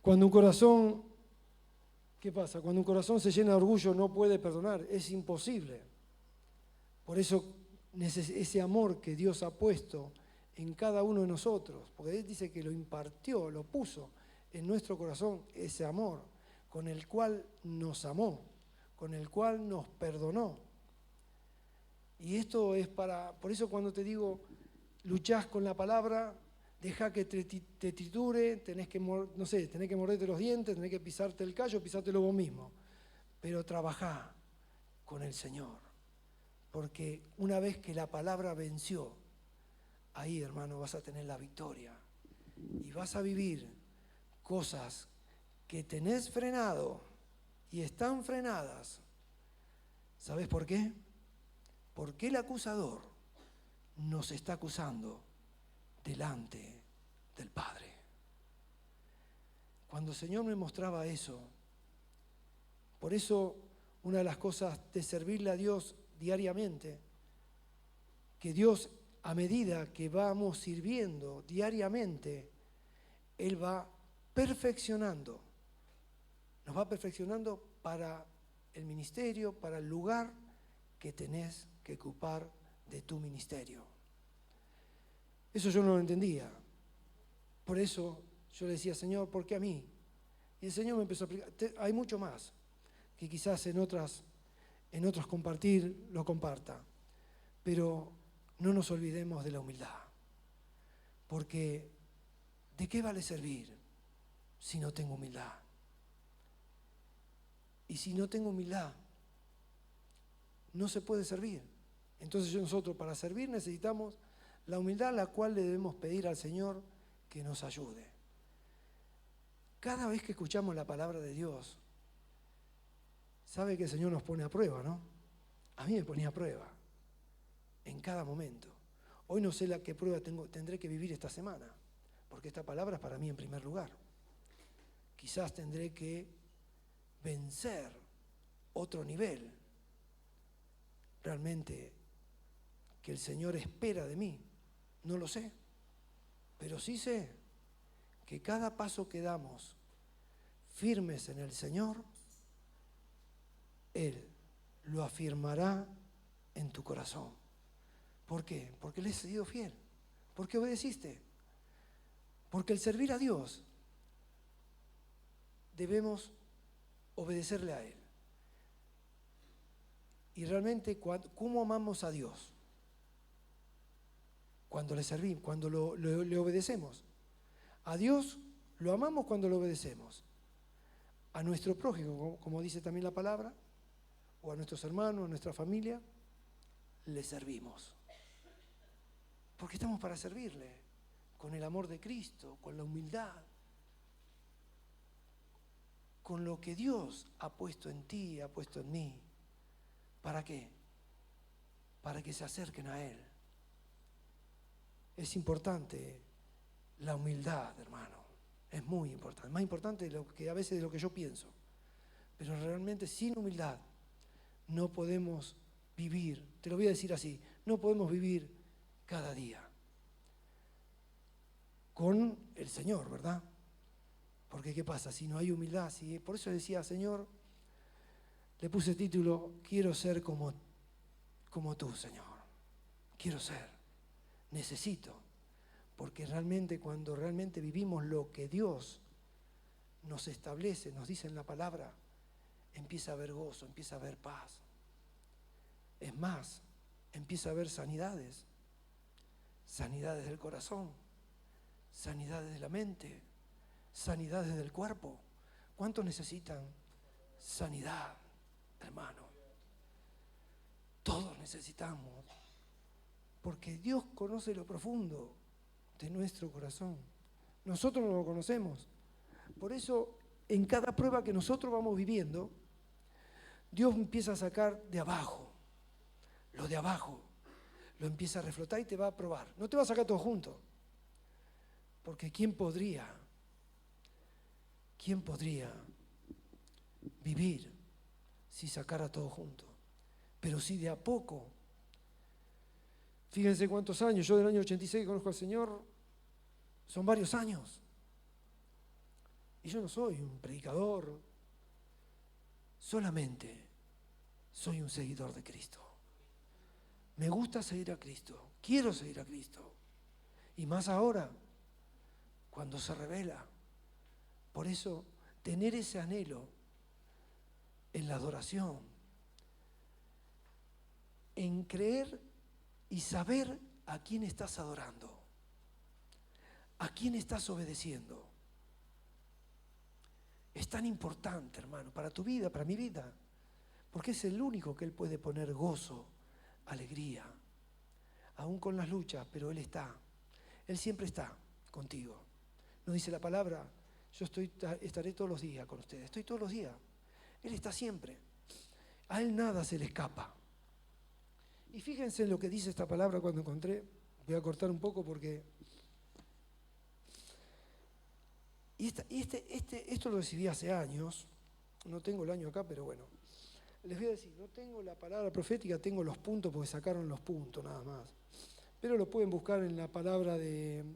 Cuando un corazón, ¿qué pasa? Cuando un corazón se llena de orgullo no puede perdonar, es imposible. Por eso ese amor que Dios ha puesto en cada uno de nosotros, porque Él dice que lo impartió, lo puso en nuestro corazón, ese amor con el cual nos amó, con el cual nos perdonó. Y esto es por eso cuando te digo, luchás con la palabra, deja que te triture, tenés que morderte los dientes, tenés que pisarte el callo, pisártelo vos mismo. Pero trabajá con el Señor, porque una vez que la palabra venció, ahí, hermano, vas a tener la victoria. y vas a vivir cosas que tenés frenado y están frenadas. ¿Sabes por qué? Porque el acusador nos está acusando delante del Padre. Cuando el Señor me mostraba eso, por eso una de las cosas de servirle a Dios diariamente, que Dios, a medida que vamos sirviendo diariamente, Él va perfeccionando, nos va perfeccionando para el ministerio, para el lugar que tenés que ocupar de tu ministerio. Eso yo no lo entendía. Por eso yo le decía, Señor, ¿por qué a mí? Y el Señor me empezó a explicar. Hay mucho más que quizás en otros compartir lo comparta. Pero no nos olvidemos de la humildad. Porque ¿de qué vale servir si no tengo humildad? Y si no tengo humildad, no se puede servir. Entonces nosotros para servir necesitamos la humildad, la cual le debemos pedir al Señor que nos ayude. Cada vez que escuchamos la palabra de Dios, sabe que el Señor nos pone a prueba, ¿no? A mí me ponía a prueba en cada momento. Hoy no sé qué prueba tendré que vivir esta semana, porque esta palabra es para mí en primer lugar. Quizás tendré que vencer otro nivel realmente que el Señor espera de mí. No lo sé, pero sí sé que cada paso que damos firmes en el Señor, Él lo afirmará en tu corazón. ¿Por qué? Porque le has sido fiel, porque obedeciste, porque el servir a Dios debemos obedecerle a Él. Y realmente, ¿cómo amamos a Dios? Cuando le servimos, cuando le obedecemos. A Dios lo amamos cuando lo obedecemos. A nuestro prójimo, como dice también la palabra, o a nuestros hermanos, a nuestra familia, le servimos. Porque estamos para servirle, con el amor de Cristo, con la humildad, con lo que Dios ha puesto en ti, ha puesto en mí. ¿Para qué? Para que se acerquen a Él. Es importante la humildad, hermano. Es muy importante. Más importante de lo que a veces de lo que yo pienso. Pero realmente sin humildad no podemos vivir. Te lo voy a decir así. No podemos vivir cada día con el Señor, ¿verdad? Porque ¿qué pasa? Si no hay humildad, por eso decía, Señor, le puse título, quiero ser como tú, Señor. Quiero ser. Necesito. Porque realmente cuando realmente vivimos lo que Dios nos establece, nos dice en la palabra, empieza a haber gozo, empieza a haber paz. Es más, empieza a haber sanidades. Sanidades del corazón, sanidades de la mente, sanidades del cuerpo. ¿Cuántos necesitan sanidad, hermano? Todos necesitamos, porque Dios conoce lo profundo de nuestro corazón. Nosotros no lo conocemos. Por eso, en cada prueba que nosotros vamos viviendo, Dios empieza a sacar de abajo, lo de abajo, lo empieza a reflotar y te va a probar. No te va a sacar todo junto, porque ¿quién podría vivir si sacara todo junto? Pero si de a poco. Fíjense cuántos años, yo del año 86 que conozco al Señor, son varios años. Y yo no soy un predicador, solamente soy un seguidor de Cristo. Me gusta seguir a Cristo, quiero seguir a Cristo. Y más ahora, cuando se revela. Por eso, tener ese anhelo en la adoración, en creer y saber a quién estás adorando, a quién estás obedeciendo. Es tan importante, hermano, para tu vida, para mi vida, porque es el único que Él puede poner gozo, alegría, aún con las luchas, pero Él está. Él siempre está contigo. No dice la palabra, yo estaré todos los días con ustedes. Estoy todos los días. Él está siempre. A Él nada se le escapa. Y fíjense en lo que dice esta palabra cuando encontré. Voy a cortar un poco porque... Esto lo recibí hace años. No tengo el año acá, pero bueno. Les voy a decir, no tengo la palabra profética, tengo los puntos porque sacaron los puntos nada más. Pero lo pueden buscar en la palabra de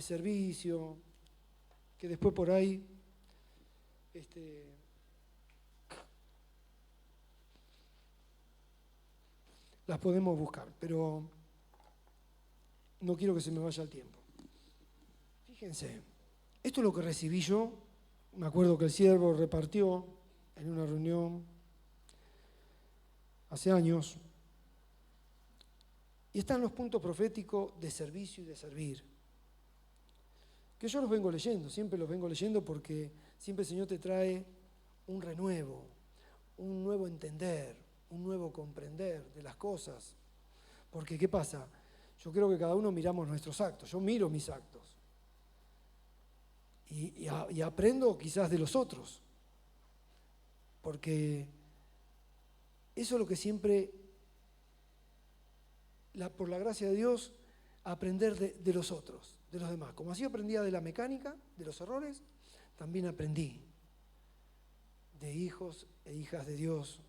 servicio, que después por ahí las podemos buscar, pero no quiero que se me vaya el tiempo. Fíjense, esto es lo que recibí yo. Me acuerdo que el siervo repartió en una reunión hace años. Y están los puntos proféticos de servicio y de servir. Que yo los vengo leyendo, siempre los vengo leyendo porque siempre el Señor te trae un renuevo, un nuevo entender, un nuevo comprender de las cosas. Porque, ¿qué pasa? Yo creo que cada uno miramos nuestros actos. Yo miro mis actos. Y aprendo quizás de los otros. Porque eso es lo que siempre, por la gracia de Dios, aprender de los otros, de los demás. Como así aprendía de la mecánica, de los errores, también aprendí de hijos e hijas de Dios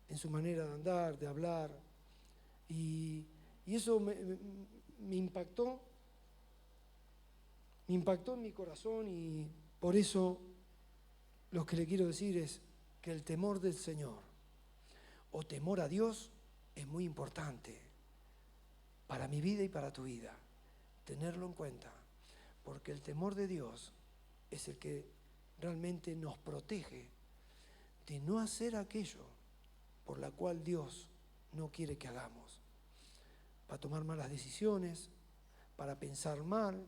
en su manera de andar, de hablar. Y eso me impactó en mi corazón, y por eso lo que le quiero decir es que el temor del Señor o temor a Dios es muy importante para mi vida y para tu vida. Tenerlo en cuenta, porque el temor de Dios es el que realmente nos protege de no hacer aquello por la cual Dios no quiere que hagamos. Para tomar malas decisiones, para pensar mal.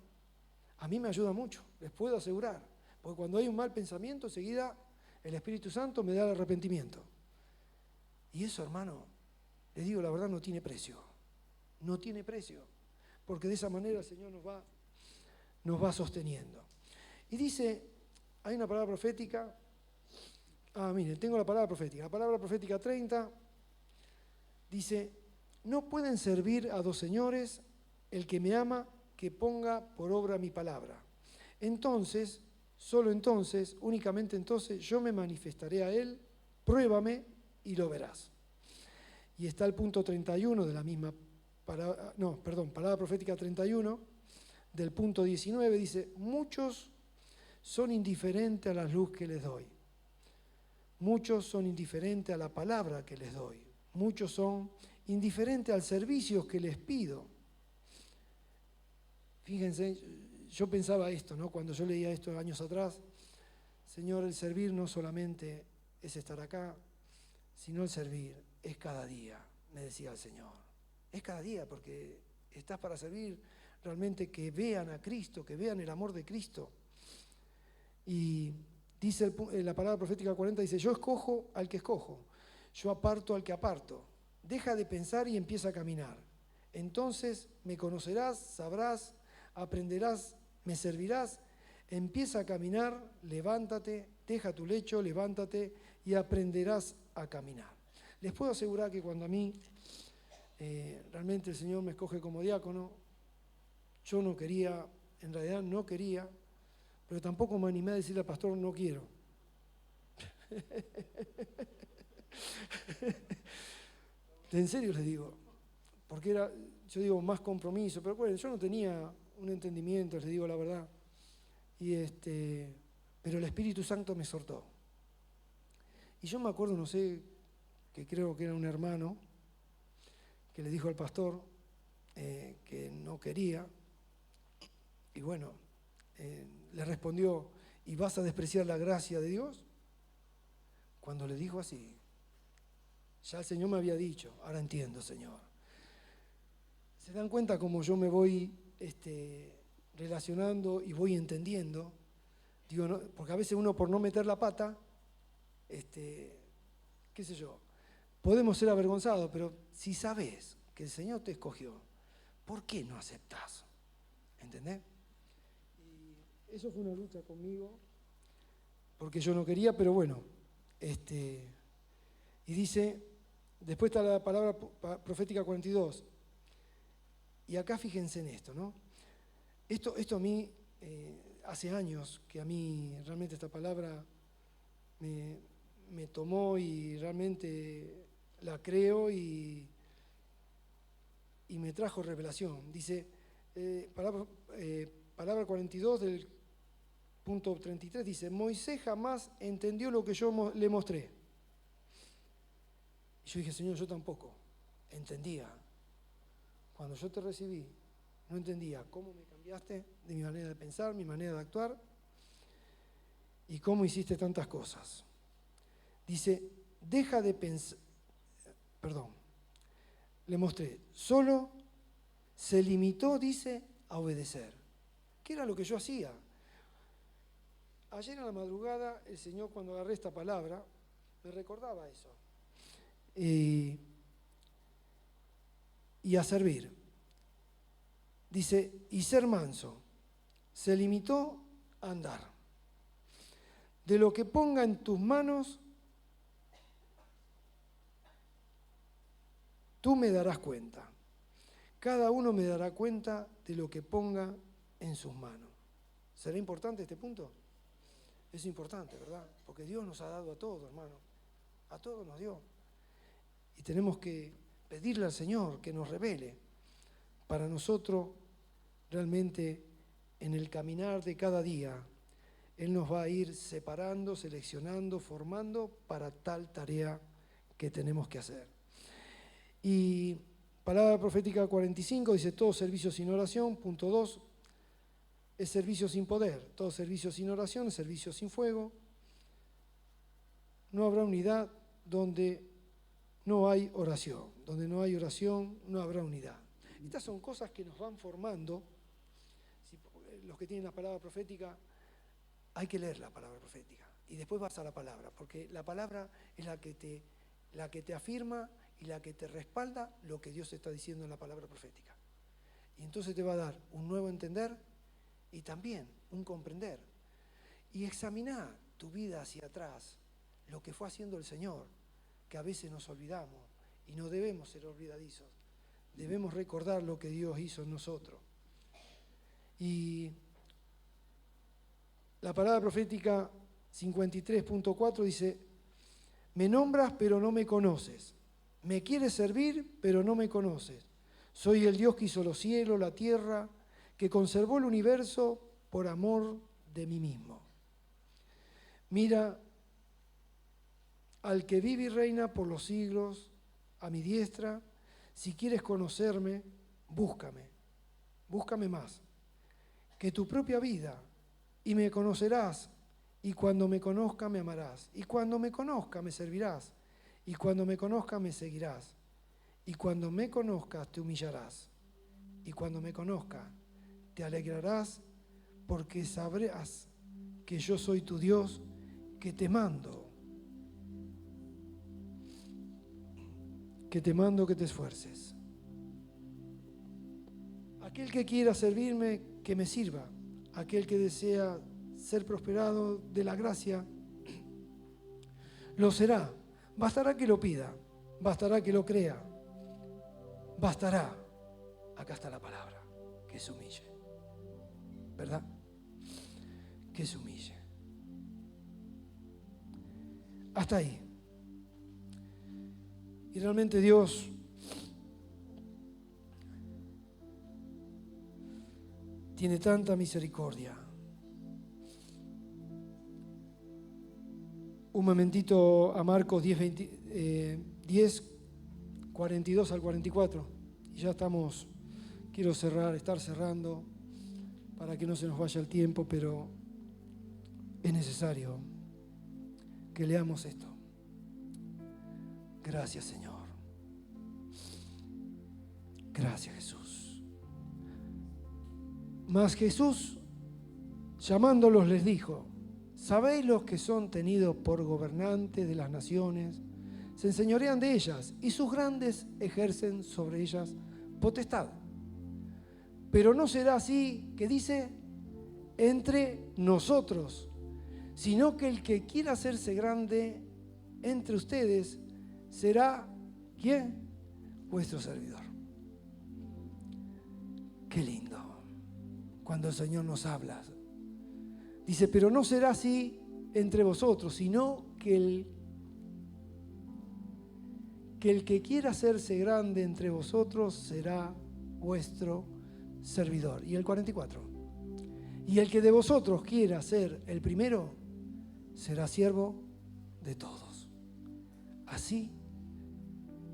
A mí me ayuda mucho, les puedo asegurar, porque cuando hay un mal pensamiento, enseguida el Espíritu Santo me da el arrepentimiento. Y eso, hermano, les digo la verdad, no tiene precio. No tiene precio, porque de esa manera el Señor nos va sosteniendo. Y dice, hay una palabra profética. Miren, tengo la palabra profética. La palabra profética 30 dice, no pueden servir a dos señores, el que me ama, que ponga por obra mi palabra. Entonces, solo entonces, únicamente entonces, yo me manifestaré a él, pruébame y lo verás. Y está el punto 31 de la misma palabra profética 31, del punto 19, dice, muchos son indiferentes a la luz que les doy. Muchos son indiferentes a la palabra que les doy. Muchos son indiferentes al servicio que les pido. Fíjense, yo pensaba esto, ¿no? Cuando yo leía esto años atrás, Señor, el servir no solamente es estar acá, sino el servir es cada día, me decía el Señor. Es cada día, porque estás para servir realmente, que vean a Cristo, que vean el amor de Cristo. Y dice la palabra profética 40, dice, yo escojo al que escojo, yo aparto al que aparto. Deja de pensar y empieza a caminar. Entonces me conocerás, sabrás, aprenderás, me servirás. Empieza a caminar, levántate, deja tu lecho, levántate y aprenderás a caminar. Les puedo asegurar que cuando a mí realmente el Señor me escoge como diácono, yo no quería, en realidad no quería, pero tampoco me animé a decirle al pastor, no quiero. En serio les digo, porque era, yo digo, más compromiso, pero bueno, yo no tenía un entendimiento, les digo la verdad. Pero el Espíritu Santo me exhortó. Y yo me acuerdo, no sé, que creo que era un hermano, que le dijo al pastor que no quería, y bueno, le respondió, ¿y vas a despreciar la gracia de Dios? Cuando le dijo así, ya el Señor me había dicho, ahora entiendo, Señor. ¿Se dan cuenta cómo yo me voy relacionando y voy entendiendo? Digo, no, porque a veces uno, por no meter la pata, qué sé yo, podemos ser avergonzados, pero si sabes que el Señor te escogió, ¿por qué no aceptás? ¿Entendés? eso fue una lucha conmigo, porque yo no quería, pero bueno. Y dice, después está la palabra profética 42. Y acá fíjense en esto, ¿no? Esto a mí, hace años que a mí realmente esta palabra me tomó y realmente la creo y me trajo revelación. Dice, palabra 42 del punto 33, dice, Moisés jamás entendió lo que yo le mostré. Y yo dije, Señor, yo tampoco entendía. Cuando yo te recibí, no entendía cómo me cambiaste de mi manera de pensar, mi manera de actuar y cómo hiciste tantas cosas. Dice, deja de pensar, le mostré, solo se limitó, dice, a obedecer. ¿Qué era lo que yo hacía? Ayer en la madrugada, el Señor, cuando agarré esta palabra, me recordaba eso. Y a servir. Dice, y ser manso. Se limitó a andar. De lo que ponga en tus manos, tú me darás cuenta. Cada uno me dará cuenta de lo que ponga en sus manos. ¿Será importante este punto? Es importante, ¿verdad? Porque Dios nos ha dado a todos, hermano. A todos nos dio. Y tenemos que pedirle al Señor que nos revele para nosotros realmente en el caminar de cada día. Él nos va a ir separando, seleccionando, formando para tal tarea que tenemos que hacer. Y palabra profética 45 dice, todo servicio sin oración, punto 2, es servicio sin poder. Todo servicio sin oración es servicio sin fuego. No habrá unidad donde no hay oración. Donde no hay oración, no habrá unidad. Estas son cosas que nos van formando. Los que tienen la palabra profética, hay que leer la palabra profética. Y después vas a la palabra, porque la palabra es la que te afirma y la que te respalda lo que Dios está diciendo en la palabra profética. Y entonces te va a dar un nuevo entender y también un comprender. Y examinar tu vida hacia atrás, lo que fue haciendo el Señor, que a veces nos olvidamos y no debemos ser olvidadizos. Debemos recordar lo que Dios hizo en nosotros. Y la palabra profética 53.4 dice, me nombras pero no me conoces, me quieres servir pero no me conoces. Soy el Dios que hizo los cielos, la tierra, que conservó el universo por amor de mí mismo. Mira al que vive y reina por los siglos, a mi diestra. Si quieres conocerme, búscame más que tu propia vida, y me conocerás, y cuando me conozca me amarás, y cuando me conozca me servirás, y cuando me conozca me seguirás, y cuando me conozcas te humillarás, y cuando me conozca te alegrarás, porque sabrás que yo soy tu Dios, que te mando que te esfuerces. Aquel que quiera servirme, que me sirva. Aquel que desea ser prosperado de la gracia, lo será. Bastará que lo pida, bastará que lo crea, bastará. Acá está la palabra, que se humille. ¿Verdad? Que se humille. Hasta ahí. Y realmente Dios tiene tanta misericordia. Un momentito a Marcos 10, 42 al 44. Y ya estamos, quiero estar cerrando para que no se nos vaya el tiempo, pero es necesario que leamos esto. Gracias, Señor. Gracias, Jesús. Mas Jesús, llamándolos, les dijo, ¿sabéis los que son tenidos por gobernantes de las naciones? Se enseñorean de ellas y sus grandes ejercen sobre ellas potestad. Pero no será así, que dice, entre nosotros, sino que el que quiera hacerse grande entre ustedes será, ¿quién? Vuestro servidor. Qué lindo cuando el Señor nos habla. Dice, pero no será así entre vosotros, sino que el que quiera hacerse grande entre vosotros será vuestro servidor. Y el 44. Y el que de vosotros quiera ser el primero, será siervo de todos. Así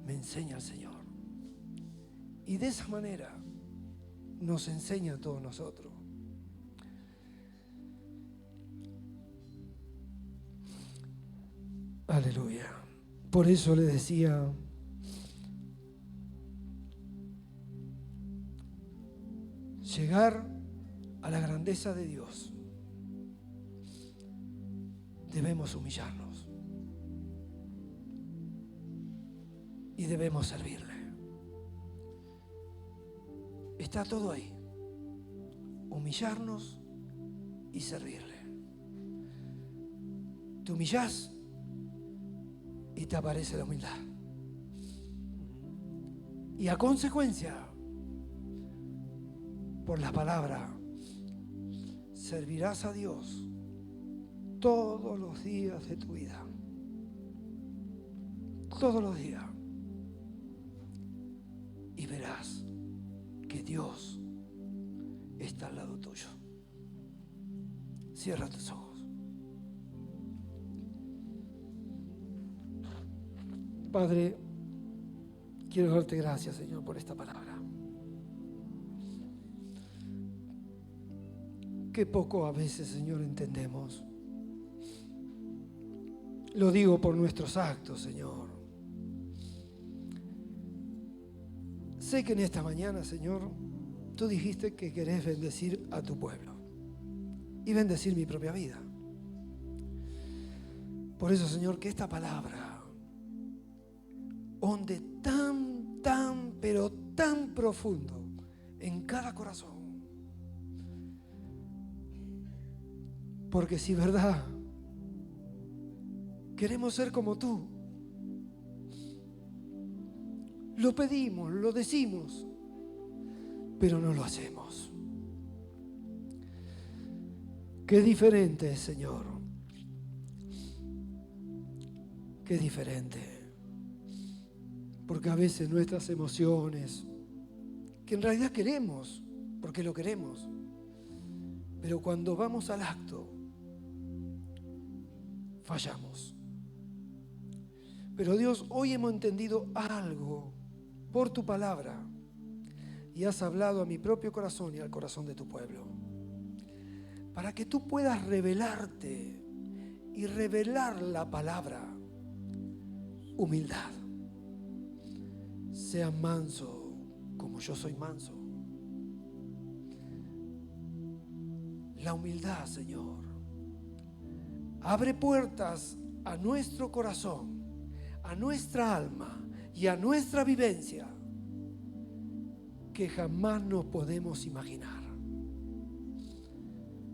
me enseña el Señor. Y de esa manera nos enseña a todos nosotros. Aleluya. Por eso le decía, llegar a la grandeza de Dios, debemos humillarnos y debemos servirle. Está todo ahí. Humillarnos y servirle. Te humillás y te aparece la humildad. Y a consecuencia, por la palabra, servirás a Dios todos los días de tu vida. Todos los días. Y verás que Dios está al lado tuyo. Cierra tus ojos. Padre, quiero darte gracias, Señor, por esta palabra. Qué poco a veces, Señor, entendemos. Lo digo por nuestros actos, Señor. Sé que en esta mañana, Señor, tú dijiste que querés bendecir a tu pueblo y bendecir mi propia vida. Por eso, Señor, que esta palabra honde pero tan profundo en cada corazón. Porque si verdad queremos ser como tú, lo pedimos, lo decimos, pero no lo hacemos. Qué diferente es, Señor. Qué diferente. Porque a veces nuestras emociones, que en realidad queremos, porque lo queremos, pero cuando vamos al acto, fallamos. Pero Dios, hoy hemos entendido algo por tu palabra y has hablado a mi propio corazón y al corazón de tu pueblo, para que tú puedas revelarte y revelar la palabra. Humildad. Sean mansos como yo soy manso. La humildad, Señor, abre puertas a nuestro corazón, a nuestra alma y a nuestra vivencia que jamás nos podemos imaginar.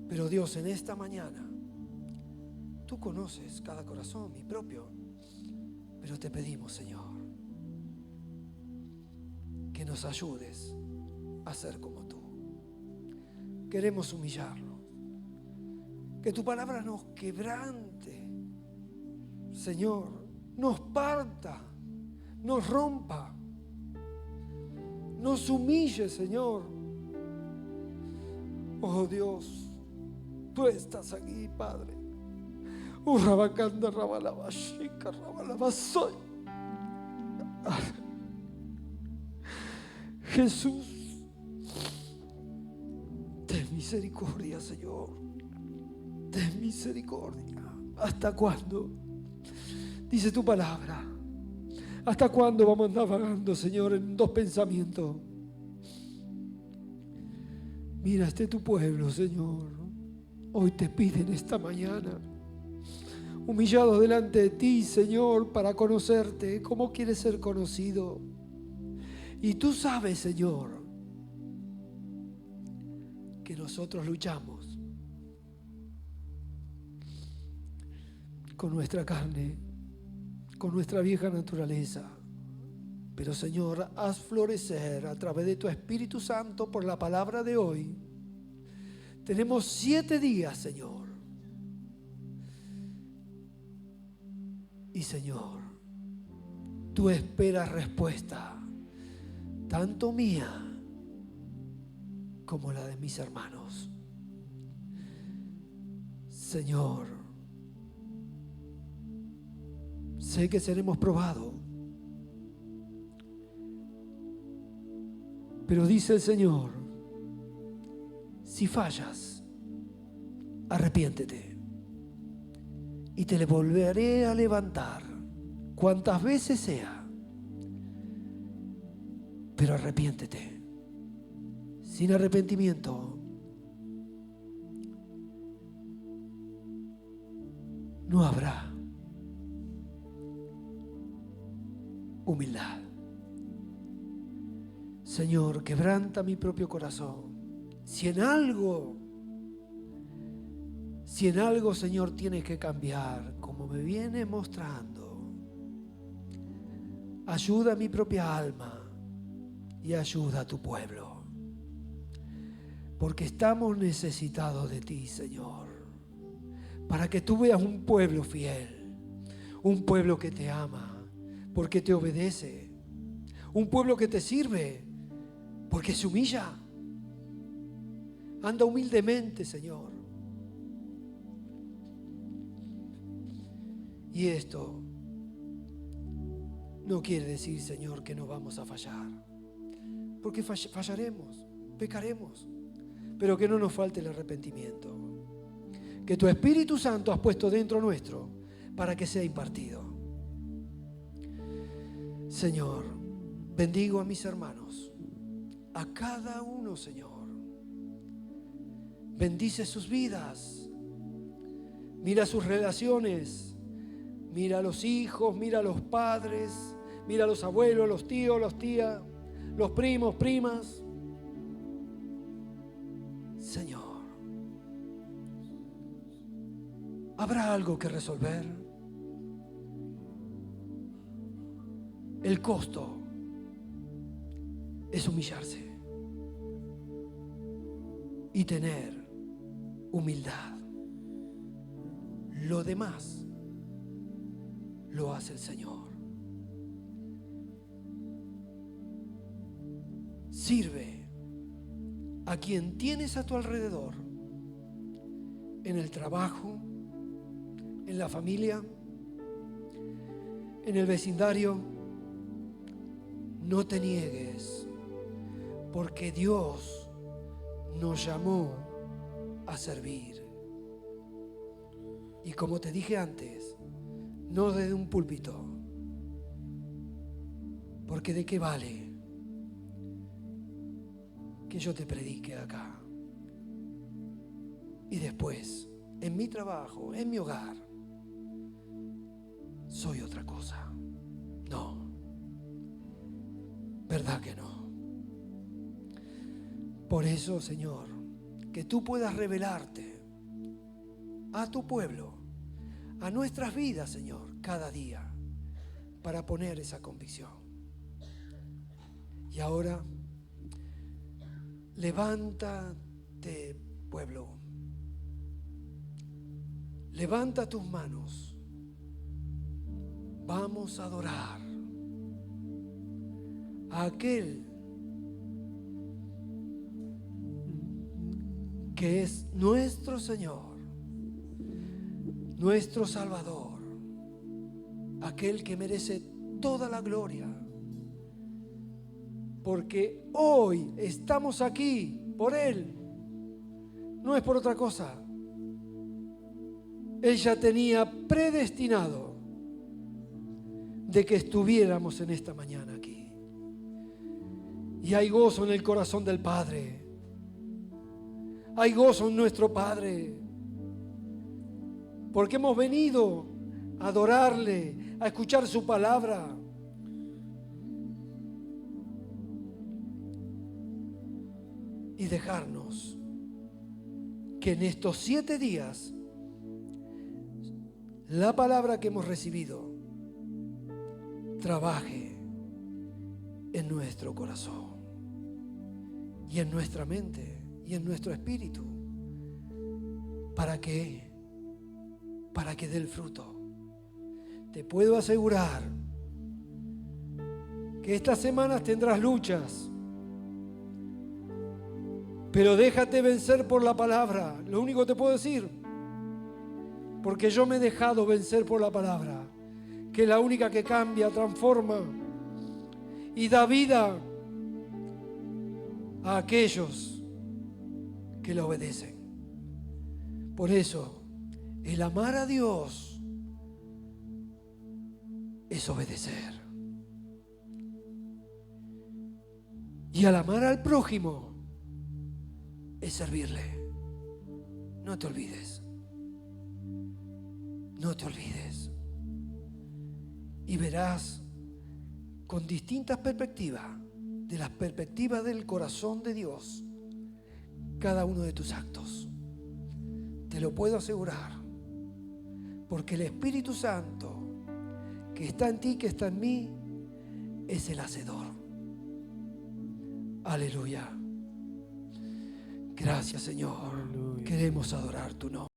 Pero Dios, en esta mañana, tú conoces cada corazón, mi propio, pero te pedimos, Señor, que nos ayudes a ser como tú. Queremos humillarnos, que tu palabra nos quebrante, Señor, nos parta, nos rompa, nos humille, Señor. Oh Dios, tú estás aquí, Padre. Urrabacanda rabalabashika rabalabasoy. Jesús, ten misericordia, Señor. Ten misericordia. ¿Hasta cuándo? Dice tu palabra. ¿Hasta cuándo vamos a andar vagando, Señor, en dos pensamientos? Mira, este tu pueblo, Señor. Hoy te piden esta mañana, humillado delante de ti, Señor, para conocerte. ¿Cómo quieres ser conocido? Y tú sabes, Señor, que nosotros luchamos con nuestra carne, con nuestra vieja naturaleza. Pero Señor, haz florecer a través de tu Espíritu Santo por la palabra de hoy. Tenemos 7 días, Señor. Y Señor, tú esperas respuesta, tanto mía como la de mis hermanos. Señor, sé que seremos probados, pero dice el Señor, si fallas, arrepiéntete y te le volveré a levantar cuantas veces sea, pero arrepiéntete. Sin arrepentimiento no habrá humildad. Señor, quebranta mi propio corazón. Si en algo, Señor, tienes que cambiar, como me viene mostrando, ayuda a mi propia alma y ayuda a tu pueblo. Porque estamos necesitados de ti, Señor, para que tú veas un pueblo fiel, un pueblo que te ama, porque te obedece, un pueblo que te sirve, porque se humilla, anda humildemente, Señor. Y esto no quiere decir, Señor, que no vamos a fallar, porque fallaremos, pecaremos, pero que no nos falte el arrepentimiento, que tu Espíritu Santo has puesto dentro nuestro para que sea impartido. Señor, bendigo a mis hermanos, a cada uno, Señor. Bendice sus vidas, mira sus relaciones, mira a los hijos, mira a los padres, mira a los abuelos, los tíos, las tías, los primos, primas. Señor, ¿habrá algo que resolver? El costo es humillarse y tener humildad. Lo demás lo hace el Señor. Sirve a quien tienes a tu alrededor, en el trabajo, en la familia, en el vecindario. No te niegues, porque Dios nos llamó a servir. Y como te dije antes, no desde un púlpito, porque ¿de qué vale que yo te predique acá y después en mi trabajo, en mi hogar, soy otra cosa? No, verdad que no. Por eso, Señor, que tú puedas revelarte a tu pueblo, a nuestras vidas, Señor, cada día, para poner esa convicción. Y ahora, levántate, pueblo. Levanta tus manos. Vamos a adorar a aquel que es nuestro Señor, nuestro Salvador, aquel que merece toda la gloria. Porque hoy estamos aquí por Él, no es por otra cosa. Él ya tenía predestinado de que estuviéramos en esta mañana aquí. Y hay gozo en el corazón del Padre. Hay gozo en nuestro Padre. Porque hemos venido a adorarle, a escuchar su palabra. Y dejarnos que en estos 7 días la palabra que hemos recibido trabaje en nuestro corazón y en nuestra mente y en nuestro espíritu para que dé el fruto. Te puedo asegurar que estas semanas tendrás luchas, pero déjate vencer por la palabra. Lo único que te puedo decir, porque yo me he dejado vencer por la palabra, que es la única que cambia, transforma y da vida a aquellos que la obedecen. Por eso, el amar a Dios es obedecer. Y al amar al prójimo es servirle. No te olvides. No te olvides. Y verás con distintas perspectivas, de las perspectivas del corazón de Dios, cada uno de tus actos. Te lo puedo asegurar, porque el Espíritu Santo que está en ti, que está en mí, es el hacedor. Aleluya. Gracias, Señor. Aleluya. Queremos adorar tu nombre.